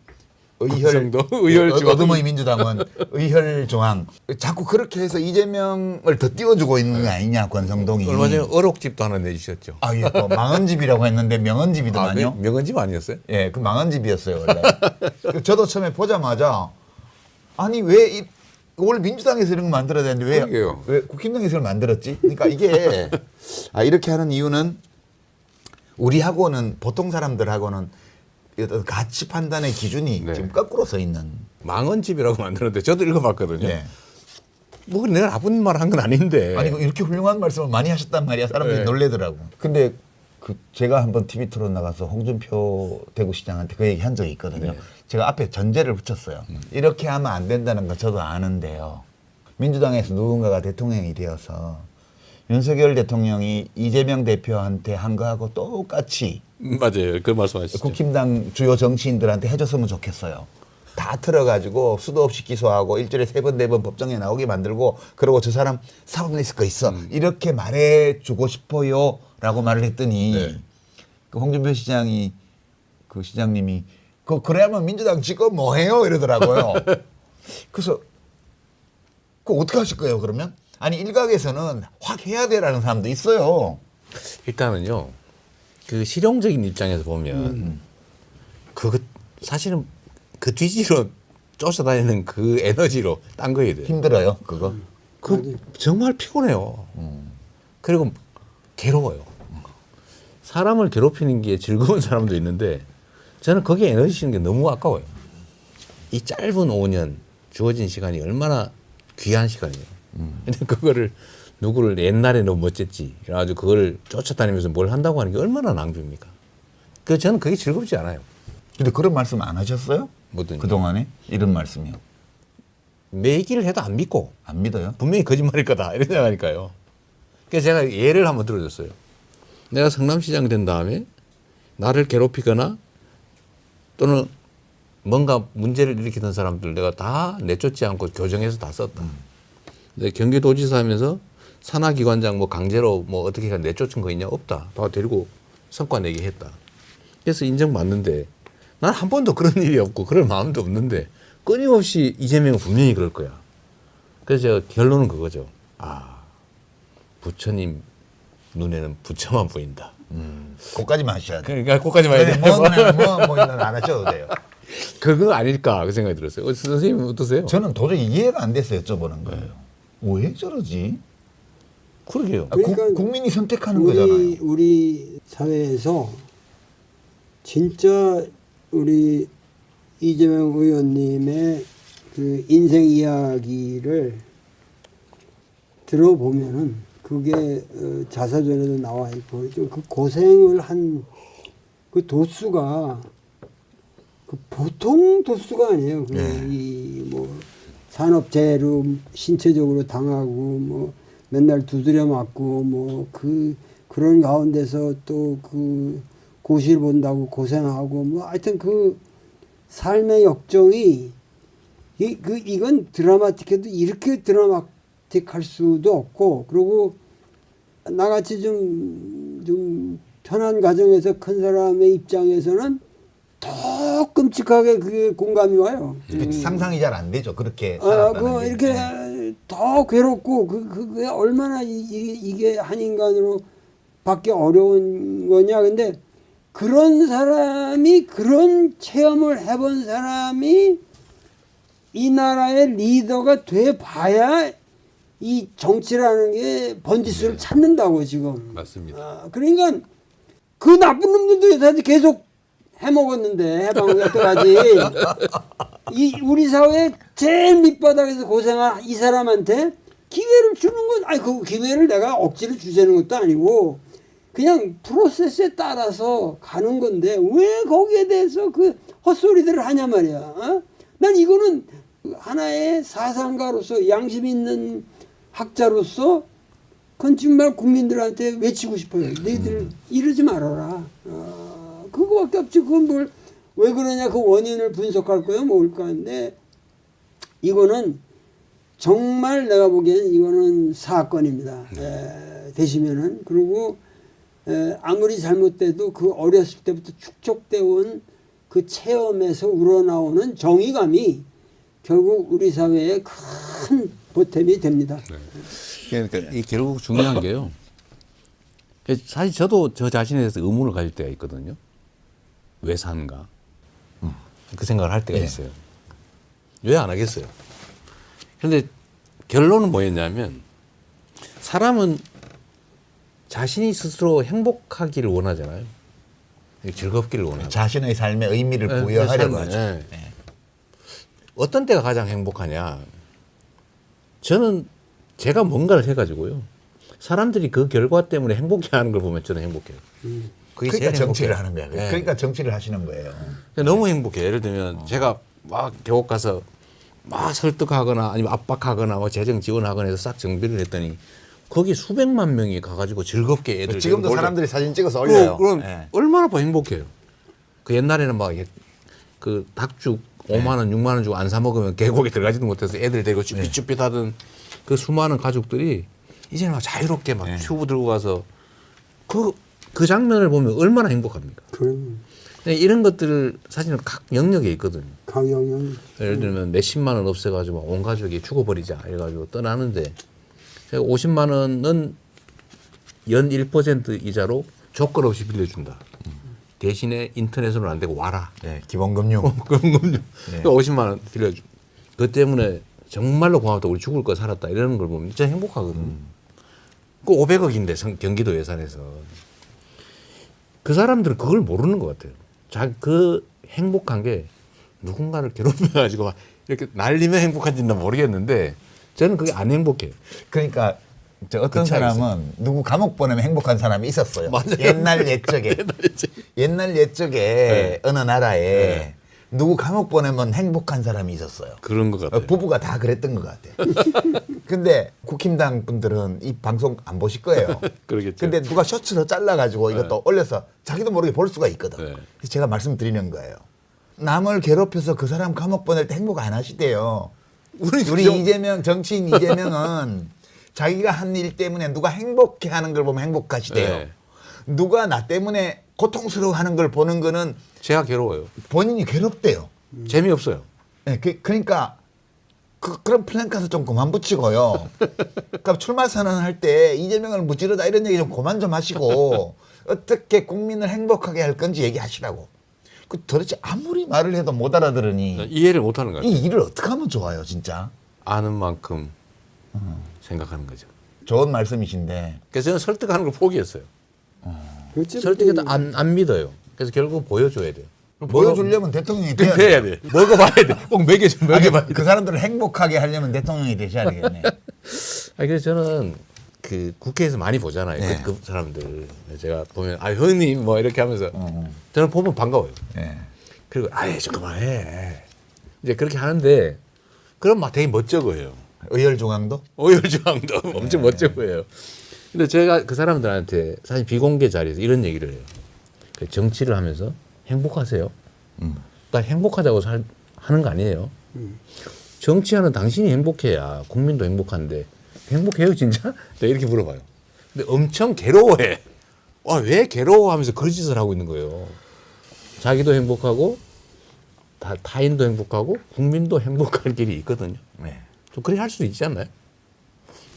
의혈 중앙. 어둠의 민주당은 의혈 중앙 자꾸 그렇게 해서 이재명을 더 띄워주고 있는 게 아니냐 권성동이. 얼마 전에 어록집도 하나 내주셨죠. 예, 또 망언집이라고 했는데 명언집이더만요. 명언집 아니었어요? 예, 그 망언집이었어요 원래. 저도 처음에 보자마자 아니 왜 원래 민주당에서 이런 거 만들어야 되는데 그러게요. 왜 국힘당에서 이걸 만들었지? 그러니까 이게 이렇게 하는 이유는 우리하고는 보통 사람들하고는 어떤 가치 판단의 기준이 네. 지금 거꾸로 서 있는. 망언집이라고 만들었는데 저도 읽어봤거든요. 예. 뭐 내가 나쁜 말 한 건 아닌데. 아니 이렇게 훌륭한 말씀을 많이 하셨단 말이야. 사람들이 네. 놀래더라고. 근데 제가 한번 TV 토론 나가서 홍준표 대구시장한테 그 얘기 한 적이 있거든요. 네. 제가 앞에 전제를 붙였어요. 이렇게 하면 안 된다는 거 저도 아는데요. 민주당에서 누군가가 대통령이 되어서 윤석열 대통령이 이재명 대표한테 한 거하고 똑같이 맞아요. 그 말씀하시죠. 국힘당 주요 정치인들한테 해줬으면 좋겠어요. 다 틀어가지고 수도 없이 기소하고 일주일에 3번, 4번 법정에 나오게 만들고 그러고 저 사람 사법 리스크 있어. 이렇게 말해주고 싶어요. 라고 말을 했더니 네. 그 홍준표 시장이 그 시장님이 그래야만 민주당 지금 뭐해요? 이러더라고요. 그래서 그거 어떻게 하실 거예요, 그러면? 아니, 일각에서는 확 해야 돼라는 사람도 있어요. 일단은요. 그 실용적인 입장에서 보면 그거 사실은 그 뒤지로 쫓아다니는 그 에너지로 딴 거야 돼. 힘들어요, 그거. 그 정말 피곤해요. 그리고 괴로워요. 사람을 괴롭히는 게 즐거운 사람도 있는데 저는 거기에 에너지 쓰는 게 너무 아까워요. 이 짧은 5년 주어진 시간이 얼마나 귀한 시간이에요. 근데 그거를 누구를 옛날에 너무 멋졌지. 그래가지고 그걸 쫓아다니면서 뭘 한다고 하는 게 얼마나 낭비입니까? 그 저는 그게 즐겁지 않아요. 근데 그런 말씀 안 하셨어요? 뭐든지. 그동안에? 이런 말씀이요. 내 얘기를 해도 안 믿고 안 믿어요? 분명히 거짓말일 거다 이런 생각하니까요. 그래서 제가 예를 한번 들어줬어요. 내가 성남시장 된 다음에 나를 괴롭히거나 또는 뭔가 문제를 일으키던 사람들 내가 다 내쫓지 않고 교정해서 다 썼다. 근데 경기도지사 하면서 산하기관장 뭐 강제로 뭐 어떻게 내쫓은 거 있냐? 없다. 다 데리고 성과 내게 했다. 그래서 인정받는데 난 한 번도 그런 일이 없고 그럴 마음도 없는데 끊임없이 이재명은 분명히 그럴 거야. 그래서 제가 결론은 그거죠. 아, 부처님 눈에는 부처만 보인다. 그거까지만 하셔야 돼요. 그러니까 거기까지 봐야 돼. 뭐 이런 안 하셔도 돼요. 그거 아닐까 그 생각이 들었어요. 선생님 어떠세요? 저는 도저히 이해가 안 됐어요, 여쭤보는 거예요. 왜 저러지? 그러게요. 그러니까 국민이 선택하는 거잖아요. 우리 사회에서 진짜 우리 이재명 의원님의 그 인생 이야기를 들어보면은 그게 자서전에도 나와 있고 좀 그 고생을 한 그 도수가 그 보통 도수가 아니에요. 그 이 뭐 산업재해로 신체적으로 당하고 뭐 맨날 두드려 맞고 뭐 그런 가운데서 또 그 고시를 본다고 고생하고 뭐 하여튼 그 삶의 역정이 이건 드라마틱해도 이렇게 드라마틱할 수도 없고 그리고 나같이 좀 편한 가정에서 큰 사람의 입장에서는 더 끔찍하게 그게 공감이 와요. 상상이 잘 안 되죠. 그렇게 그 살았다는 게. 이렇게 더 괴롭고 그게 얼마나 이게 한 인간으로 받기 어려운 거냐. 근데 그런 사람이 그런 체험을 해본 사람이 이 나라의 리더가 돼 봐야 이 정치라는 게 번지수를 찾는다고 지금. 맞습니다. 그러니까 그 나쁜 놈들도 여태까지 계속 해먹었는데 해방 여태까지 이 우리 사회 제일 밑바닥에서 고생한 이 사람한테 기회를 주는 건 아니 그 기회를 내가 억지로 주자는 것도 아니고 그냥 프로세스에 따라서 가는 건데 왜 거기에 대해서 그 헛소리들을 하냐 말이야. 어? 난 이거는 하나의 사상가로서 양심 있는 학자로서 그건 정말 국민들한테 외치고 싶어요. 너희들 이러지 말아라. 그거밖에 없지. 그건 왜 그러냐 그 원인을 분석할 거야 뭘까 하는데 이거는 정말 내가 보기에는 이거는 사건입니다. 되시면은 그리고 아무리 잘못돼도 그 어렸을 때부터 축적되어 온 그 체험에서 우러나오는 정의감이 결국 우리 사회에 큰 보탬이 됩니다. 그러니까 이 결국 중요한 게요. 사실 저도 저 자신에 대해서 의문을 가질 때가 있거든요. 왜 사는가? 그 생각을 할 때가 있어요. 왜 안 하겠어요? 그런데 결론은 뭐였냐면 사람은 자신이 스스로 행복하기를 원하잖아요. 즐겁기를 원하고. 자신의 삶의 의미를 부여하려고 하죠. 네. 어떤 때가 가장 행복하냐? 저는 제가 뭔가를 해가지고요. 사람들이 그 결과 때문에 행복해하는 걸 보면 저는 행복해요. 그게 그러니까 제일 정치를 행복해요. 하는 거야. 네. 그러니까 정치를 하시는 거예요. 너무 행복해. 예를 들면 제가 막 계곡 가서 막 설득하거나 아니면 압박하거나 뭐 재정 지원하거나 해서 싹 정비를 했더니 거기 수백만 명이 가가지고 즐겁게 애들 지금도 놀고 사람들이 사진 찍어서 올려요. 그럼 예. 얼마나 더 행복해요. 그 옛날에는 막 그 닭죽 5만 원, 6만 원 주고 안 사 먹으면 계곡에 들어가지도 못해서 애들 데리고 쭈삣쭈삣 하던 그 수많은 가족들이 이제는 막 자유롭게 막 튜브 들고 가서 그 장면을 보면 얼마나 행복합니까? 그럼 이런 것들 사실은 각 영역에 있거든요. 강영영. 예를 들면 몇십만 원 없애가지고 온 가족이 죽어버리자 이래가지고 떠나는데 제가 50만 원은 연 1% 이자로 조건 없이 빌려준다. 대신에 인터넷으로는 안 되고 와라. 네, 기본금융. 그럼요. 네. 50만 원 빌려줘. 그 때문에 정말로 고맙다. 우리 죽을 거 살았다. 이러는 걸 보면 진짜 행복하거든. 그 500억인데 경기도 예산에서. 그 사람들은 그걸 모르는 것 같아요. 그 행복한 게 누군가를 괴롭혀가지고 막 이렇게 날리면 행복한지는 모르겠는데 저는 그게 안 행복해요. 그러니까 저 어떤 그 차이가 사람은 누구 감옥 보내면 행복한 사람이 있었어요. 맞아요. 옛날 옛적에. 옛날 옛적에 네. 어느 나라에 네. 누구 감옥 보내면 행복한 사람이 있었어요. 그런 것 같아요. 부부가 다 그랬던 것 같아요. 근데 국힘당 분들은 이 방송 안 보실 거예요. 그러겠죠. 근데 누가 셔츠로 잘라가지고 이것도 올려서 자기도 모르게 볼 수가 있거든. 네. 그래서 제가 말씀드리는 거예요. 남을 괴롭혀서 그 사람 감옥 보낼 때 행복 안 하시대요. 우리 이재명, 정치인 이재명은 자기가 한 일 때문에 누가 행복해하는 걸 보면 행복하시대요. 네. 누가 나 때문에 고통스러워하는 걸 보는 거는 제가 괴로워요. 본인이 괴롭대요. 재미없어요. 네, 그러니까 그런 플랜카드 좀 그만 붙이고요. 그러니까 출마 선언할 때 이재명을 무찌르다 이런 얘기 좀 그만 좀 하시고 어떻게 국민을 행복하게 할 건지 얘기하시라고. 그 도대체 아무리 말을 해도 못 알아들으니 이해를 못하는 것 같아요. 이 일을 어떻게 하면 좋아요, 진짜? 아는 만큼 생각하는 거죠. 좋은 말씀이신데 그래서 저는 설득하는 걸 포기했어요. 그렇지. 설득해도 안 믿어요. 그래서 결국은 보여줘야 돼요. 보여주려면 대통령이 돼야 돼야 돼. 먹어봐야 돼. 꼭 먹여봐야 돼. 그 사람들을 행복하게 하려면 대통령이 되셔야 되겠네. 그래서 저는 그 국회에서 많이 보잖아요. 네. 그 사람들. 제가 보면 형님 뭐 이렇게 하면서 저는 보면 반가워요. 네. 그리고 좀 그만해. 이제 그렇게 하는데 그럼 막 되게 멋져 보여요. 의열중앙도? 오열주왕도 엄청 멋져 보여요. 근데 제가 그 사람들한테 사실 비공개 자리에서 이런 얘기를 해요. 그 정치를 하면서 행복하세요? 그러니까 행복하자고 하는 거 아니에요. 정치하는 당신이 행복해야 국민도 행복한데 행복해요 진짜? 내가 이렇게 물어봐요. 근데 엄청 괴로워해. 왜 괴로워하면서 그런 짓을 하고 있는 거예요. 자기도 행복하고 타인도 행복하고 국민도 행복할 길이 있거든요. 네. 좀 그렇게 할 수도 있지 않나요?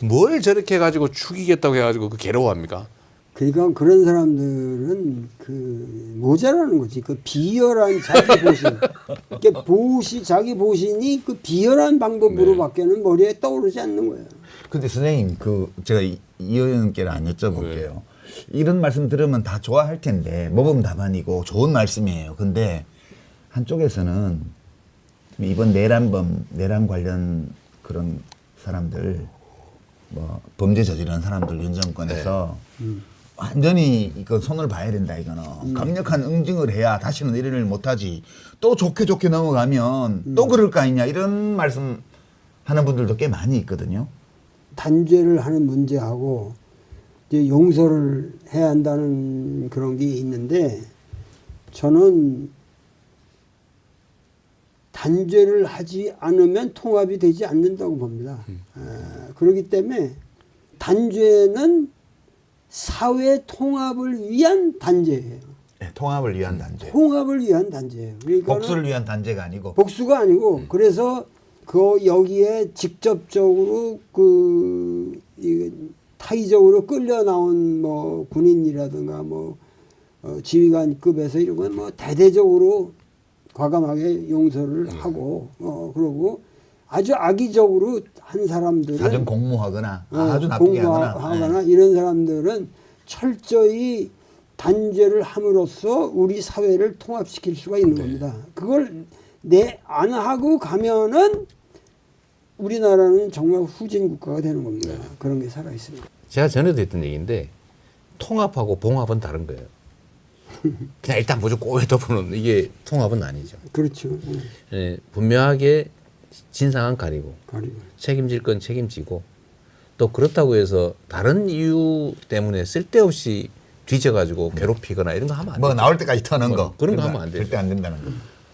뭘 저렇게 해가지고 죽이겠다고 해가지고 그 괴로워합니까? 그러니까 그런 사람들은 그 모자라는 거지. 그 비열한 자기 보신. 그러니까 자기 보신이 그 비열한 방법으로밖에는 머리에 떠오르지 않는 거예요. 근데 선생님, 제가 이 의원님께는 안 여쭤볼게요. 이런 말씀 들으면 다 좋아할 텐데, 모범답안이고 좋은 말씀이에요. 근데 한쪽에서는 이번 내란 관련 그런 사람들, 뭐 범죄 저지른 사람들 윤 정권에서 완전히 이거 손을 봐야 된다 이거는 강력한 응징을 해야 다시는 이런 일 못하지. 또 좋게 넘어가면 또 그럴 거 아니냐 이런 말씀 하는 분들도 꽤 많이 있거든요. 단죄를 하는 문제하고 이제 용서를 해야 한다는 그런 게 있는데 저는 단죄를 하지 않으면 통합이 되지 않는다고 봅니다. 그렇기 때문에 단죄는 사회 통합을 위한 단죄예요. 네, 통합을 위한 단죄. 통합을 위한 단죄예요. 그러니까 복수를 위한 단죄가 아니고. 복수가 아니고 그래서 여기에 직접적으로 타의적으로 끌려 나온 뭐 군인이라든가 뭐 지휘관급에서 이런 건 뭐 대대적으로 과감하게 용서를 하고 그러고 아주 악의적으로 한 사람들은 사전 공모하거나 아주 나쁘게 하거나 이런 사람들은 철저히 단죄를 함으로써 우리 사회를 통합시킬 수가 있는 겁니다. 그걸 안 하고 가면은 우리나라는 정말 후진 국가가 되는 겁니다. 그런 게 살아 있습니다. 제가 전에도 했던 얘기인데 통합하고 봉합은 다른 거예요. 그냥 일단 무조건 오해 덮어놓는 이게 통합은 아니죠. 그렇죠. 분명하게 진상은 가리고 가리고 책임질 건 책임지고 또 그렇다고 해서 다른 이유 때문에 쓸데없이 뒤져가지고 괴롭히거나 이런 거 하면 안 돼요. 뭐 나올 때까지 터는 거. 그런 거 하면 안 돼요. 절대 안 된다는 거.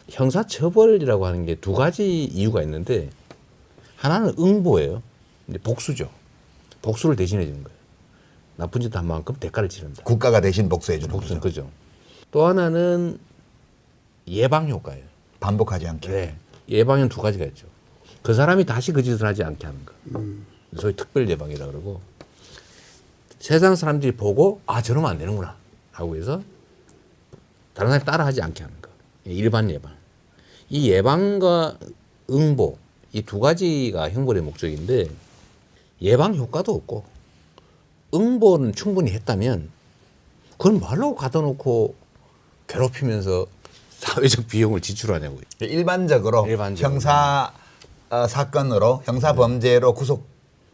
형사처벌이라고 하는 게 두 가지 이유가 있는데 하나는 응보예요. 이제 복수죠. 복수를 대신해 주는 거예요. 나쁜 짓 한 만큼 대가를 치른다. 국가가 대신 복수해 주는 복수는 거죠. 그죠. 또 하나는 예방 효과예요. 반복하지 않게. 네. 예방엔 두 가지가 있죠. 그 사람이 다시 그 짓을 하지 않게 하는 거. 소위 특별 예방이라 그러고 세상 사람들이 보고 아 저러면 안 되는구나 하고 해서 다른 사람이 따라하지 않게 하는 거. 일반 예방. 이 예방과 응보 이 두 가지가 형벌의 목적인데 예방 효과도 없고 응보는 충분히 했다면 그건 말로 가둬놓고 괴롭히면서 사회적 비용을 지출하냐고요. 일반적으로 형사 사건으로 형사 범죄로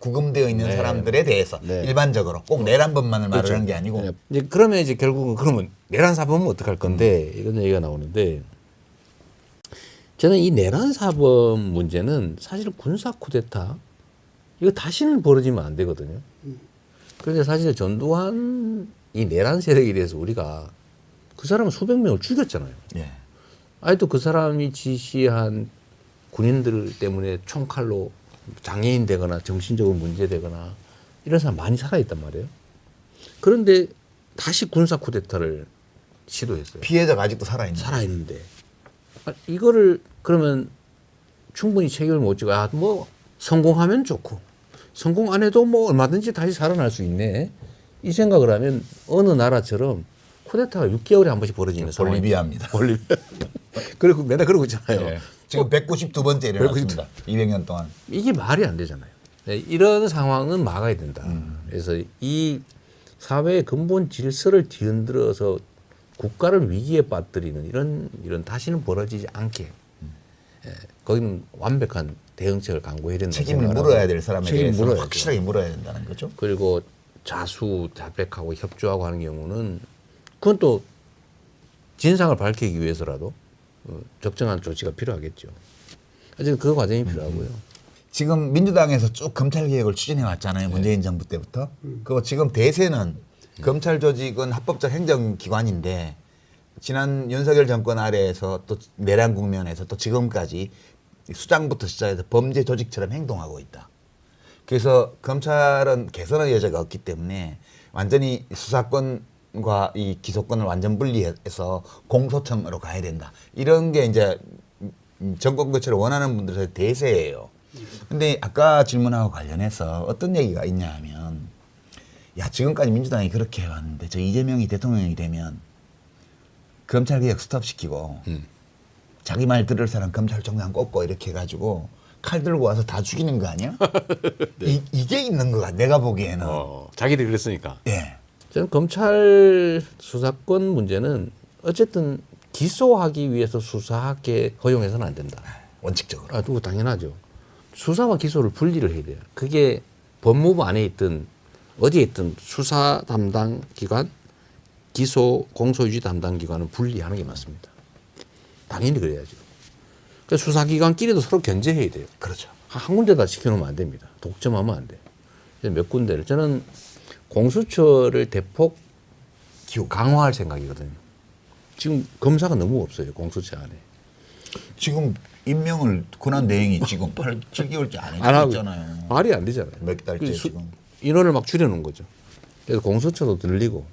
구금되어 있는 네. 사람들에 대해서 네. 일반적으로 꼭 내란 법만을 그렇죠. 말하는 게 아니고 네. 이제 그러면 이제 결국은 그러면 내란 사범은 어떡할 건데 이런 얘기가 나오는데 저는 이 내란 사범 문제는 사실은 군사 쿠데타 이거 다시는 벌어지면 안 되거든요. 그런데 사실 전두환 이 내란 세력에 대해서 우리가 그 사람은 수백 명을 죽였잖아요. 예. 아직도 그 사람이 지시한 군인들 때문에 총칼로 장애인 되거나 정신적으로 문제되거나 이런 사람 많이 살아있단 말이에요. 그런데 다시 군사 쿠데타를 시도했어요. 피해자가 아직도 살아있는. 살아있는데 이거를 그러면 충분히 책임을 못 지고 뭐 성공하면 좋고 성공 안 해도 뭐 얼마든지 다시 살아날 수 있네 이 생각을 하면 어느 나라처럼 쿠데타가 6개월에 한 번씩 벌어지는 상황이 볼리비아입니다. 볼리비아. 그리고 맨날 그러고 있잖아요. 예. 지금 192번째 일어났습니다. 200년 동안. 이게 말이 안 되잖아요. 네, 이런 상황은 막아야 된다. 그래서 이 사회의 근본 질서를 뒤흔들어서 국가를 위기에 빠뜨리는 이런 다시는 벌어지지 않게 거기는 완벽한 대응책을 강구해야 된다. 책임을 물어야 될 사람에 대해서 물어야죠. 확실하게 물어야 된다는 거죠. 그리고 자수자백하고 협조하고 하는 경우는 그건 또 진상을 밝히기 위해서라도 적정한 조치가 필요하겠죠. 어쨌든 그 과정이 필요하고요. 지금 민주당에서 쭉 검찰 개혁을 추진해 왔잖아요. 문재인 정부 때부터. 그 지금 대세는 검찰 조직은 합법적 행정기관인데 지난 윤석열 정권 아래에서 또 내란 국면에서 또 지금까지 수장부터 시작해서 범죄 조직처럼 행동하고 있다. 그래서 검찰은 개선의 여지가 없기 때문에 완전히 수사권과 이 기소권을 완전 분리해서 공소청으로 가야 된다. 이런 게 이제 정권 교체를 원하는 분들의 대세예요. 근데 아까 질문하고 관련해서 어떤 얘기가 있냐 하면 야 지금까지 민주당이 그렇게 해왔는데 저 이재명이 대통령이 되면 검찰개혁 스톱시키고 자기 말 들을 사람 검찰총장 꼽고 이렇게 해가지고 칼 들고 와서 다 죽이는 거 아니야? 네. 이게 있는 거 같아 내가 보기에는. 자기들이 그랬으니까. 예. 저는 검찰 수사권 문제는 어쨌든 기소하기 위해서 수사하게 허용해서는 안 된다. 원칙적으로. 그거 당연하죠. 수사와 기소를 분리를 해야 돼요. 그게 법무부 안에 있든 어디에 있든 수사 담당 기관, 기소 공소유지 담당 기관은 분리하는 게 맞습니다. 당연히 그래야죠. 그러니까 수사기관끼리도 서로 견제해야 돼요. 그렇죠. 한 군데다 시켜놓으면 안 됩니다. 독점하면 안 돼. 그래서 몇 군데를 저는 공수처를 대폭 강화할 생각이거든요. 지금 검사가 너무 없어요. 공수처 안에. 지금 임명을 권한 대행이 지금 7개월째 안 안 하고 했잖아요. 말이 안 되잖아요. 몇 달째 그래서 지금. 인원을 막 줄여놓은 거죠. 그래서 공수처도 늘리고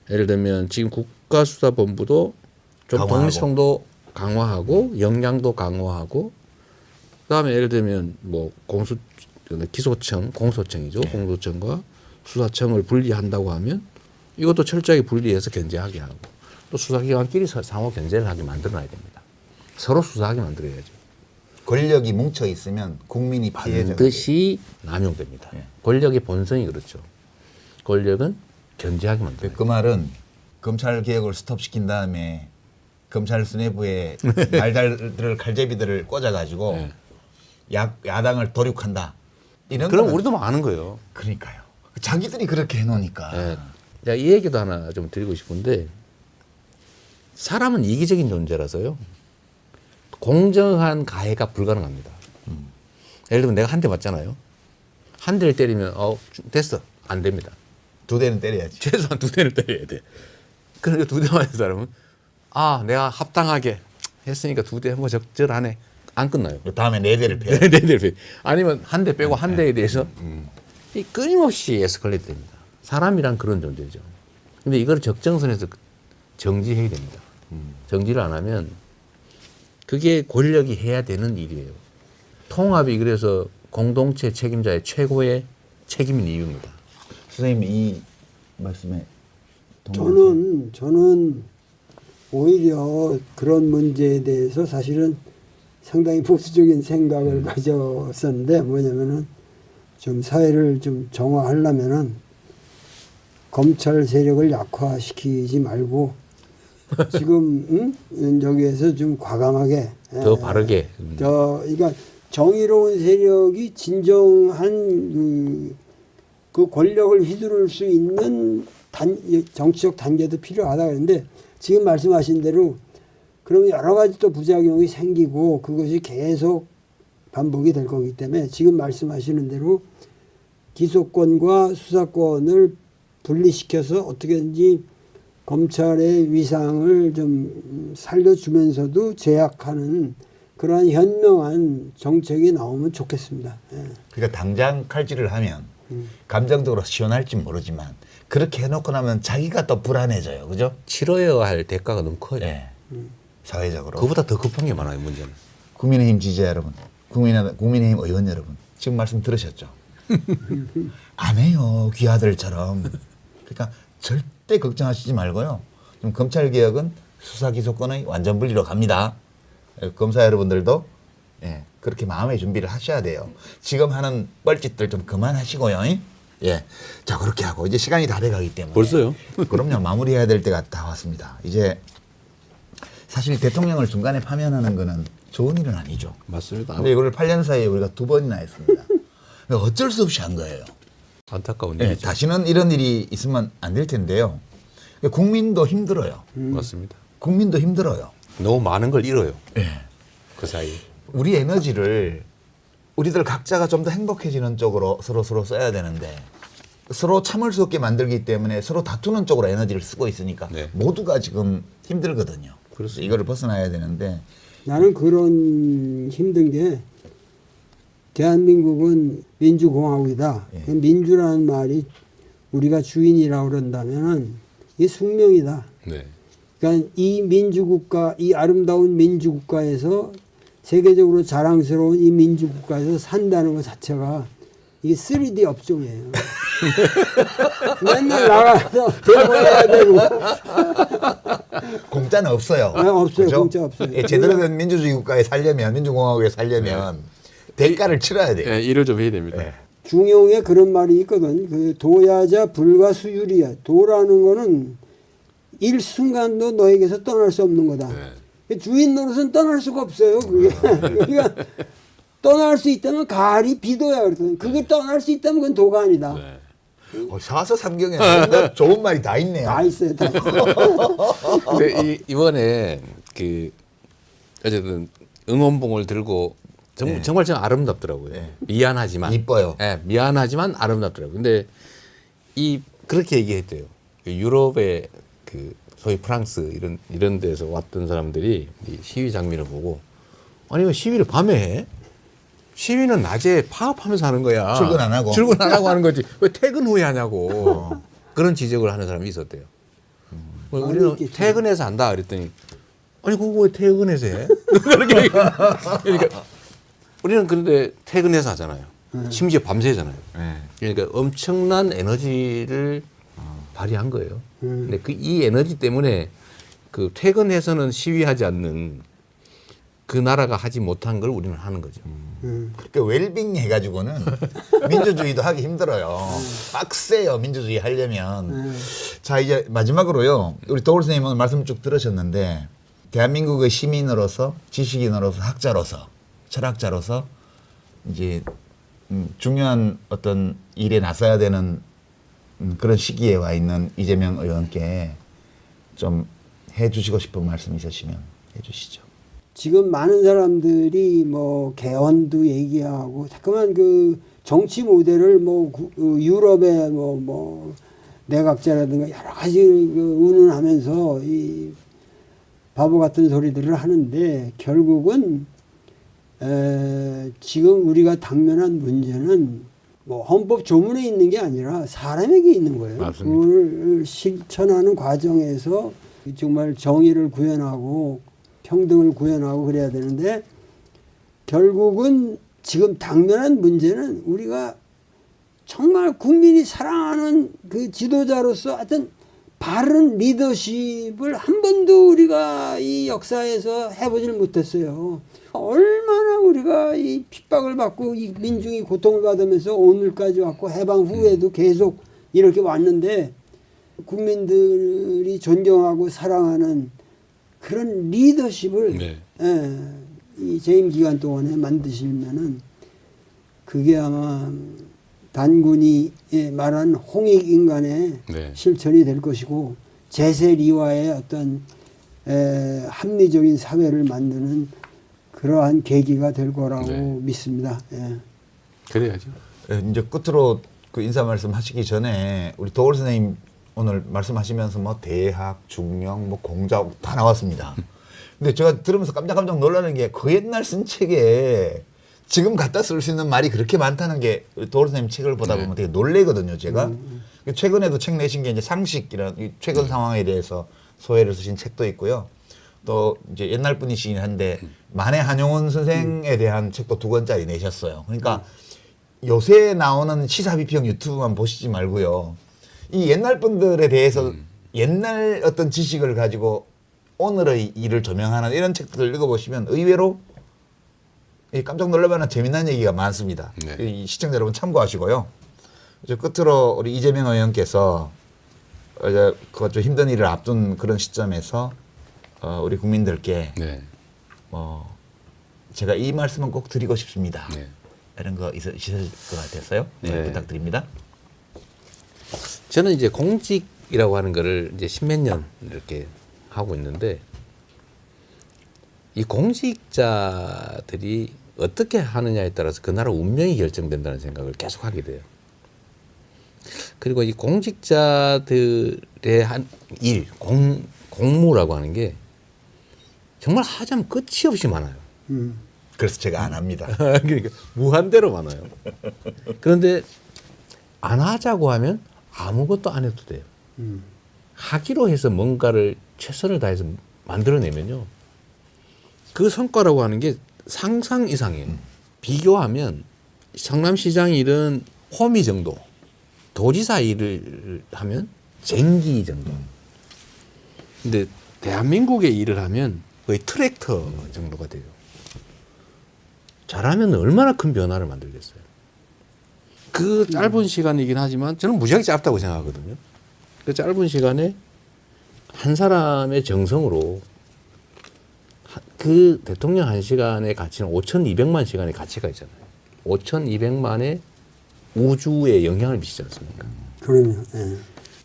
예를 들면 지금 국가수사본부도 좀 강화하고. 독립성도 강화하고 역량도 강화하고 그다음에 예를 들면 뭐 기소청, 공소청이죠. 네. 공소청과 수사청을 분리한다고 하면 이것도 철저하게 분리해서 견제하게 하고 또 수사기관끼리 상호 견제를 하게 만들어놔야 됩니다. 서로 수사하게 만들어야죠. 권력이 뭉쳐 있으면 국민이 피해자가 반드시 남용됩니다. 예. 권력의 본성이 그렇죠. 권력은 견제하게 만들어요. 그 말은 검찰 개혁을 스톱시킨 다음에 검찰 수뇌부에 말달들 칼제비들을 꽂아가지고 네. 야당을 도륙한다. 이런 그럼 거는 우리도 뭐 아는 거예요. 그러니까요. 자기들이 그렇게 해놓으니까. 예. 제가 이 얘기도 하나 좀 드리고 싶은데 사람은 이기적인 존재라서요. 공정한 가해가 불가능합니다. 예를 들면 내가 한 대 맞잖아요. 한 대를 때리면 됐어. 안 됩니다. 2대는 때려야지. 최소한 2대를 때려야 돼. 그러니까 2대 맞은 사람은 내가 합당하게 했으니까 2대 뭐 적절하네. 안 끝나요. 다음에 4대를 패야 네 대를 패. 아니면 한 대 빼고 한 대에 대해서 이 끊임없이 에스컬레이트 됩니다. 사람이란 그런 존재죠. 근데 이걸 적정선에서 정지해야 됩니다. 정지를 안 하면 그게 권력이 해야 되는 일이에요. 통합이 그래서 공동체 책임자의 최고의 책임인 이유입니다. 선생님 이 말씀에 동의하세요? 저는 오히려 그런 문제에 대해서 사실은 상당히 보수적인 생각을 가졌었는데 뭐냐면은 좀 사회를 좀 정화하려면은 검찰 세력을 약화시키지 말고 지금 여기에서 좀 과감하게 더 바르게. 그러니까 정의로운 세력이 진정한 그 권력을 휘두를 수 있는 정치적 단계도 필요하다 그랬는데 지금 말씀하신 대로 그러면 여러 가지 또 부작용이 생기고 그것이 계속 반복이 될 거기 때문에 지금 말씀하시는 대로 기소권과 수사권을 분리시켜서 어떻게든지 검찰의 위상을 좀 살려주면서도 제약하는 그러한 현명한 정책이 나오면 좋겠습니다. 예. 그러니까 당장 칼질을 하면 감정적으로 시원할지 모르지만 그렇게 해놓고 나면 자기가 또 불안해져요. 그죠? 치러야 할 대가가 너무 커요. 네. 사회적으로. 그보다 더 급한 게 많아요, 문제는. 국민의힘 지지자 여러분, 국민의힘 의원 여러분, 지금 말씀 들으셨죠? 안 해요, 귀하들처럼. 그러니까 절대 걱정하시지 말고요. 좀 검찰 개혁은 수사 기소권의 완전 분리로 갑니다. 검사 여러분들도 그렇게 마음의 준비를 하셔야 돼요. 지금 하는 뻘짓들 좀 그만하시고요. 예, 자 그렇게 하고 이제 시간이 다 돼가기 때문에 벌써요? 그럼요, 마무리해야 될 때가 다 왔습니다. 이제 사실 대통령을 중간에 파면하는 거는 좋은 일은 아니죠. 맞습니다. 근데 이걸 8년 사이에 우리가 2번이나 했습니다. 어쩔 수 없이 한 거예요. 안타까운 예, 일이죠. 다시는 이런 일이 있으면 안 될 텐데요. 국민도 힘들어요. 맞습니다. 국민도 힘들어요. 너무 많은 걸 잃어요. 예. 그 사이. 우리 에너지를 우리들 각자가 좀 더 행복해지는 쪽으로 서로 써야 되는데 서로 참을 수 없게 만들기 때문에 서로 다투는 쪽으로 에너지를 쓰고 있으니까 네. 모두가 지금 힘들거든요. 그래서 그렇습니다. 이거를 벗어나야 되는데 나는 그런 힘든 게 대한민국은 민주공화국이다. 예. 민주라는 말이 우리가 주인이라고 그런다면은 이게 숙명이다. 네. 그러니까 이 민주국가, 이 아름다운 민주국가에서 세계적으로 자랑스러운 이 민주국가에서 산다는 것 자체가 이게 3D 업종이에요. 맨날 나가서 대모해야 되고. 공짜는 없어요. 네, 없어요. 그죠? 공짜 없어요. 예, 제대로 된 민주주의 국가에 살려면 민주공화국에 살려면 대가를 치러야 돼요. 네, 일을 좀 해야 됩니다. 예. 중용에 그런 말이 있거든. 그 도야자 불가수율이야. 도라는 거는 일순간도 너에게서 떠날 수 없는 거다. 네. 주인 노릇은 떠날 수가 없어요. 그게. 그러니까 떠날 수 있다면 가을이 비도야. 그랬더니 그게 떠날 수 있다면 그건 도가 아니다. 네. 사서 삼경에 뭔가 좋은 말이 다 있네요. 다 있어요. 다 있어요. 근데 이번에 그 어쨌든 응원봉을 들고 정말 좀 아름답더라고요. 네. 미안하지만 이뻐요. 예, 미안하지만 아름답더라고요. 근데 그렇게 얘기했대요. 유럽의 그 소위 프랑스 이런 데서 왔던 사람들이 이 시위 장면을 보고 아니 왜 시위를 밤에 해? 시위는 낮에 파업하면서 하는 거야. 출근 안 하고. 출근 안 하고 하는 거지. 왜 퇴근 후에 하냐고. 그런 지적을 하는 사람이 있었대요. 우리는 있겠죠. 퇴근해서 한다 그랬더니 아니 그거 왜 퇴근해서 해? 그렇게 그러니까 우리는 그런데 퇴근해서 하잖아요. 심지어 밤새잖아요. 네. 그러니까 엄청난 에너지를 발휘한 거예요. 근데 이 에너지 때문에 그 퇴근해서는 시위하지 않는 그 나라가 하지 못한 걸 우리는 하는 거죠. 그러니까 웰빙 해가지고는 민주주의도 하기 힘들어요. 빡세요, 민주주의 하려면. 자, 이제 마지막으로요. 우리 도울 선생님 오늘 말씀 쭉 들으셨는데 대한민국의 시민으로서 지식인으로서 학자로서 철학자로서 이제 중요한 어떤 일에 나서야 되는 그런 시기에 와 있는 이재명 의원께 좀 해주시고 싶은 말씀 있으시면 해주시죠. 지금 많은 사람들이 뭐 개헌도 얘기하고 자꾸만 그 정치 모델을 뭐 유럽의 뭐 내각제라든가 여러 가지 운운하면서 이 바보 같은 소리들을 하는데 결국은 지금 우리가 당면한 문제는 뭐 헌법 조문에 있는 게 아니라 사람에게 있는 거예요. 맞습니다. 그걸 실천하는 과정에서 정말 정의를 구현하고 평등을 구현하고 그래야 되는데 결국은 지금 당면한 문제는 우리가 정말 국민이 사랑하는 그 지도자로서 하여튼 바른 리더십을 한 번도 우리가 이 역사에서 해보질 못했어요. 얼마나 우리가 이 핍박을 받고 이 민중이 고통을 받으면서 오늘까지 왔고 해방 후에도 계속 이렇게 왔는데 국민들이 존경하고 사랑하는 그런 리더십을 네. 이 재임 기간 동안에 만드시면은 그게 아마 단군이 말한 홍익 인간의 네. 실천이 될 것이고 제세리와의 어떤 합리적인 사회를 만드는 그러한 계기가 될 거라고 네. 믿습니다. 예. 그래야죠. 이제 끝으로 그 인사 말씀하시기 전에 우리 도월 선생님 오늘 말씀하시면서 뭐 대학, 중령, 뭐 공작 다 나왔습니다. 근데 제가 들으면서 깜짝 놀라는 게 그 옛날 쓴 책에 지금 갖다 쓸 수 있는 말이 그렇게 많다는 게 우리 도월 선생님 책을 보다 보면 되게 놀래거든요, 제가. 최근에도 책 내신 게 이제 상식이라는 이 최근 상황에 대해서 소회를 쓰신 책도 있고요. 또 이제 옛날 분이시긴 한데 만해 한용운 선생에 대한 책도 2권짜리 내셨어요. 그러니까 요새 나오는 시사 비평 유튜브만 보시지 말고요. 이 옛날 분들에 대해서 옛날 어떤 지식을 가지고 오늘의 일을 조명하는 이런 책들을 읽어보시면 의외로 깜짝 놀랄만한 재미난 얘기가 많습니다. 네. 이 시청자 여러분 참고하시고요. 이제 끝으로 우리 이재명 의원께서 이제 그좀 힘든 일을 앞둔 그런 시점에서 우리 국민들께 네. 제가 이 말씀은 꼭 드리고 싶습니다. 네. 이런 거 있으실 것 같아서요. 네, 네. 부탁드립니다. 저는 이제 공직이라고 하는 거를 이제 10몇 년 이렇게 하고 있는데 이 공직자들이 어떻게 하느냐에 따라서 그 나라 운명이 결정된다는 생각을 계속 하게 돼요. 그리고 이 공직자들의 한 일, 공무라고 하는 게 정말 하자면 끝이 없이 많아요. 그래서 제가 안 합니다. 그러니까 무한대로 많아요. 그런데 안 하자고 하면 아무것도 안 해도 돼요. 하기로 해서 뭔가를 최선을 다해서 만들어내면요. 그 성과라고 하는 게 상상 이상이에요. 비교하면 성남시장 일은 호미 정도, 도지사 일을 하면 쟁기 정도. 근데 대한민국의 일을 하면 거의 트랙터 정도가 돼요. 잘하면 얼마나 큰 변화를 만들겠어요. 그 짧은 시간이긴 하지만 저는 무지하게 짧다고 생각하거든요. 그 짧은 시간에 한 사람의 정성으로 그 대통령 한 시간의 가치는 5,200만 시간의 가치가 있잖아요. 5,200만의 우주에 영향을 미치지 않습니까? 그럼요. 예.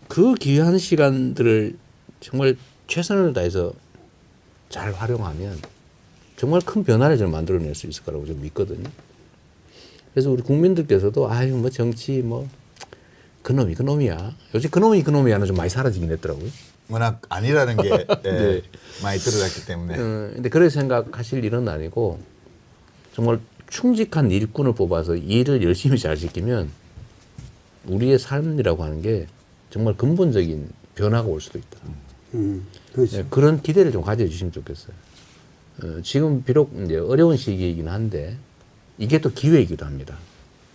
그 귀한 시간들을 정말 최선을 다해서 잘 활용하면 정말 큰 변화를 저는 만들어낼 수 있을 거라고 좀 믿거든요. 그래서 우리 국민들께서도 아유 뭐 정치 뭐 그놈이 그놈이야. 요즘 그놈이 그놈이야는 좀 많이 사라지긴 했더라고요. 워낙 아니라는 게 네. 많이 들어갔기 때문에. 근데 그렇게 생각하실 일은 아니고 정말 충직한 일꾼을 뽑아서 일을 열심히 잘 시키면 우리의 삶이라고 하는 게 정말 근본적인 변화가 올 수도 있다. 그렇죠. 네, 그런 기대를 좀 가져주시면 좋겠어요. 지금 비록 이제 어려운 시기이긴 한데 이게 또 기회이기도 합니다.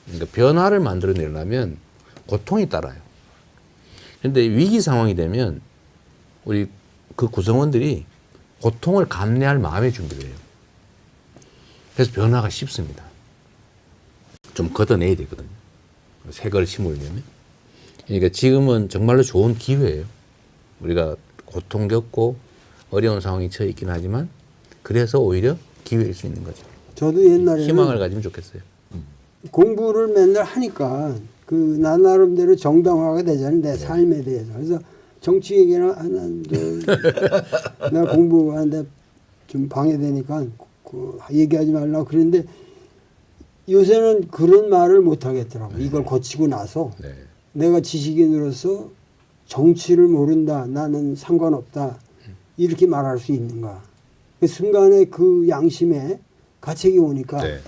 그러니까 변화를 만들어내려면 고통이 따라요. 그런데 위기 상황이 되면 우리 그 구성원들이 고통을 감내할 마음의 준비를 해요. 그래서 변화가 쉽습니다. 좀 걷어내야 되거든요. 새 걸 심으려면. 그러니까 지금은 정말로 좋은 기회예요. 우리가 고통 겪고 어려운 상황에 처해 있긴 하지만 그래서 오히려 기회일 수 있는 거죠. 저도 옛날에는 희망을 가지면 좋겠어요. 공부를 맨날 하니까 그 나 나름대로 정당화가 되잖아요. 내 삶에 대해서. 그래서 정치 얘기나 하는데 내가 공부하는데 좀 방해되니까 얘기하지 말라고 그랬는데 요새는 그런 말을 못 하겠더라고. 이걸 거치고 나서 네. 내가 지식인으로서 정치를 모른다. 나는 상관없다. 이렇게 말할 수 있는가. 그 순간에 그 양심에 가책이 오니까 네.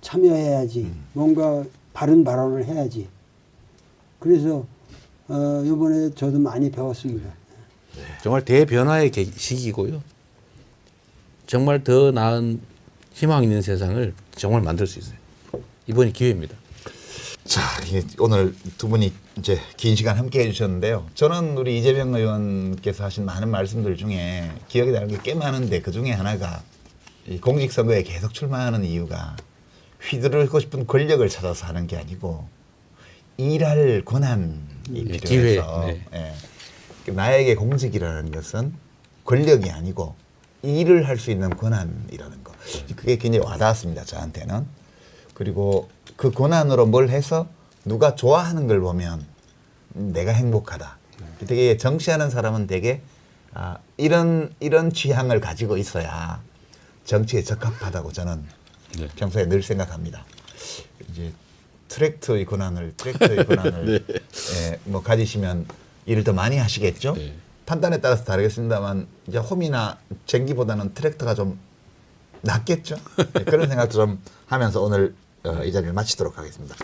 참여해야지. 뭔가 바른 발언을 해야지. 그래서 이번에 저도 많이 배웠습니다. 정말 대변화의 시기고요. 정말 더 나은 희망 있는 세상을 정말 만들 수 있어요. 이번이 기회입니다. 자, 이게 오늘 두 분이 이제 긴 시간 함께 해주셨는데요. 저는 우리 이재명 의원께서 하신 많은 말씀들 중에 기억에 나는 게 꽤 많은데 그 중에 하나가 이 공직선거에 계속 출마하는 이유가 휘두르고 싶은 권력을 찾아서 하는 게 아니고 일할 권한이 필요해서 기회, 네. 예. 나에게 공직이라는 것은 권력이 아니고 일을 할 수 있는 권한이라는 거. 그게 굉장히 와닿았습니다. 저한테는. 그리고 그 권한으로 뭘 해서 누가 좋아하는 걸 보면 내가 행복하다. 되게 정치하는 사람은 되게 이런 취향을 가지고 있어야 정치에 적합하다고 저는 네. 평소에 늘 생각합니다. 이제 트랙터의 권한을 네. 예, 뭐 가지시면 일을 더 많이 하시겠죠. 네. 판단에 따라서 다르겠습니다만 이제 홈이나 쟁기보다는 트랙터가 좀 낫겠죠. 네, 그런 생각도 좀 하면서 오늘 이 자리를 마치도록 하겠습니다.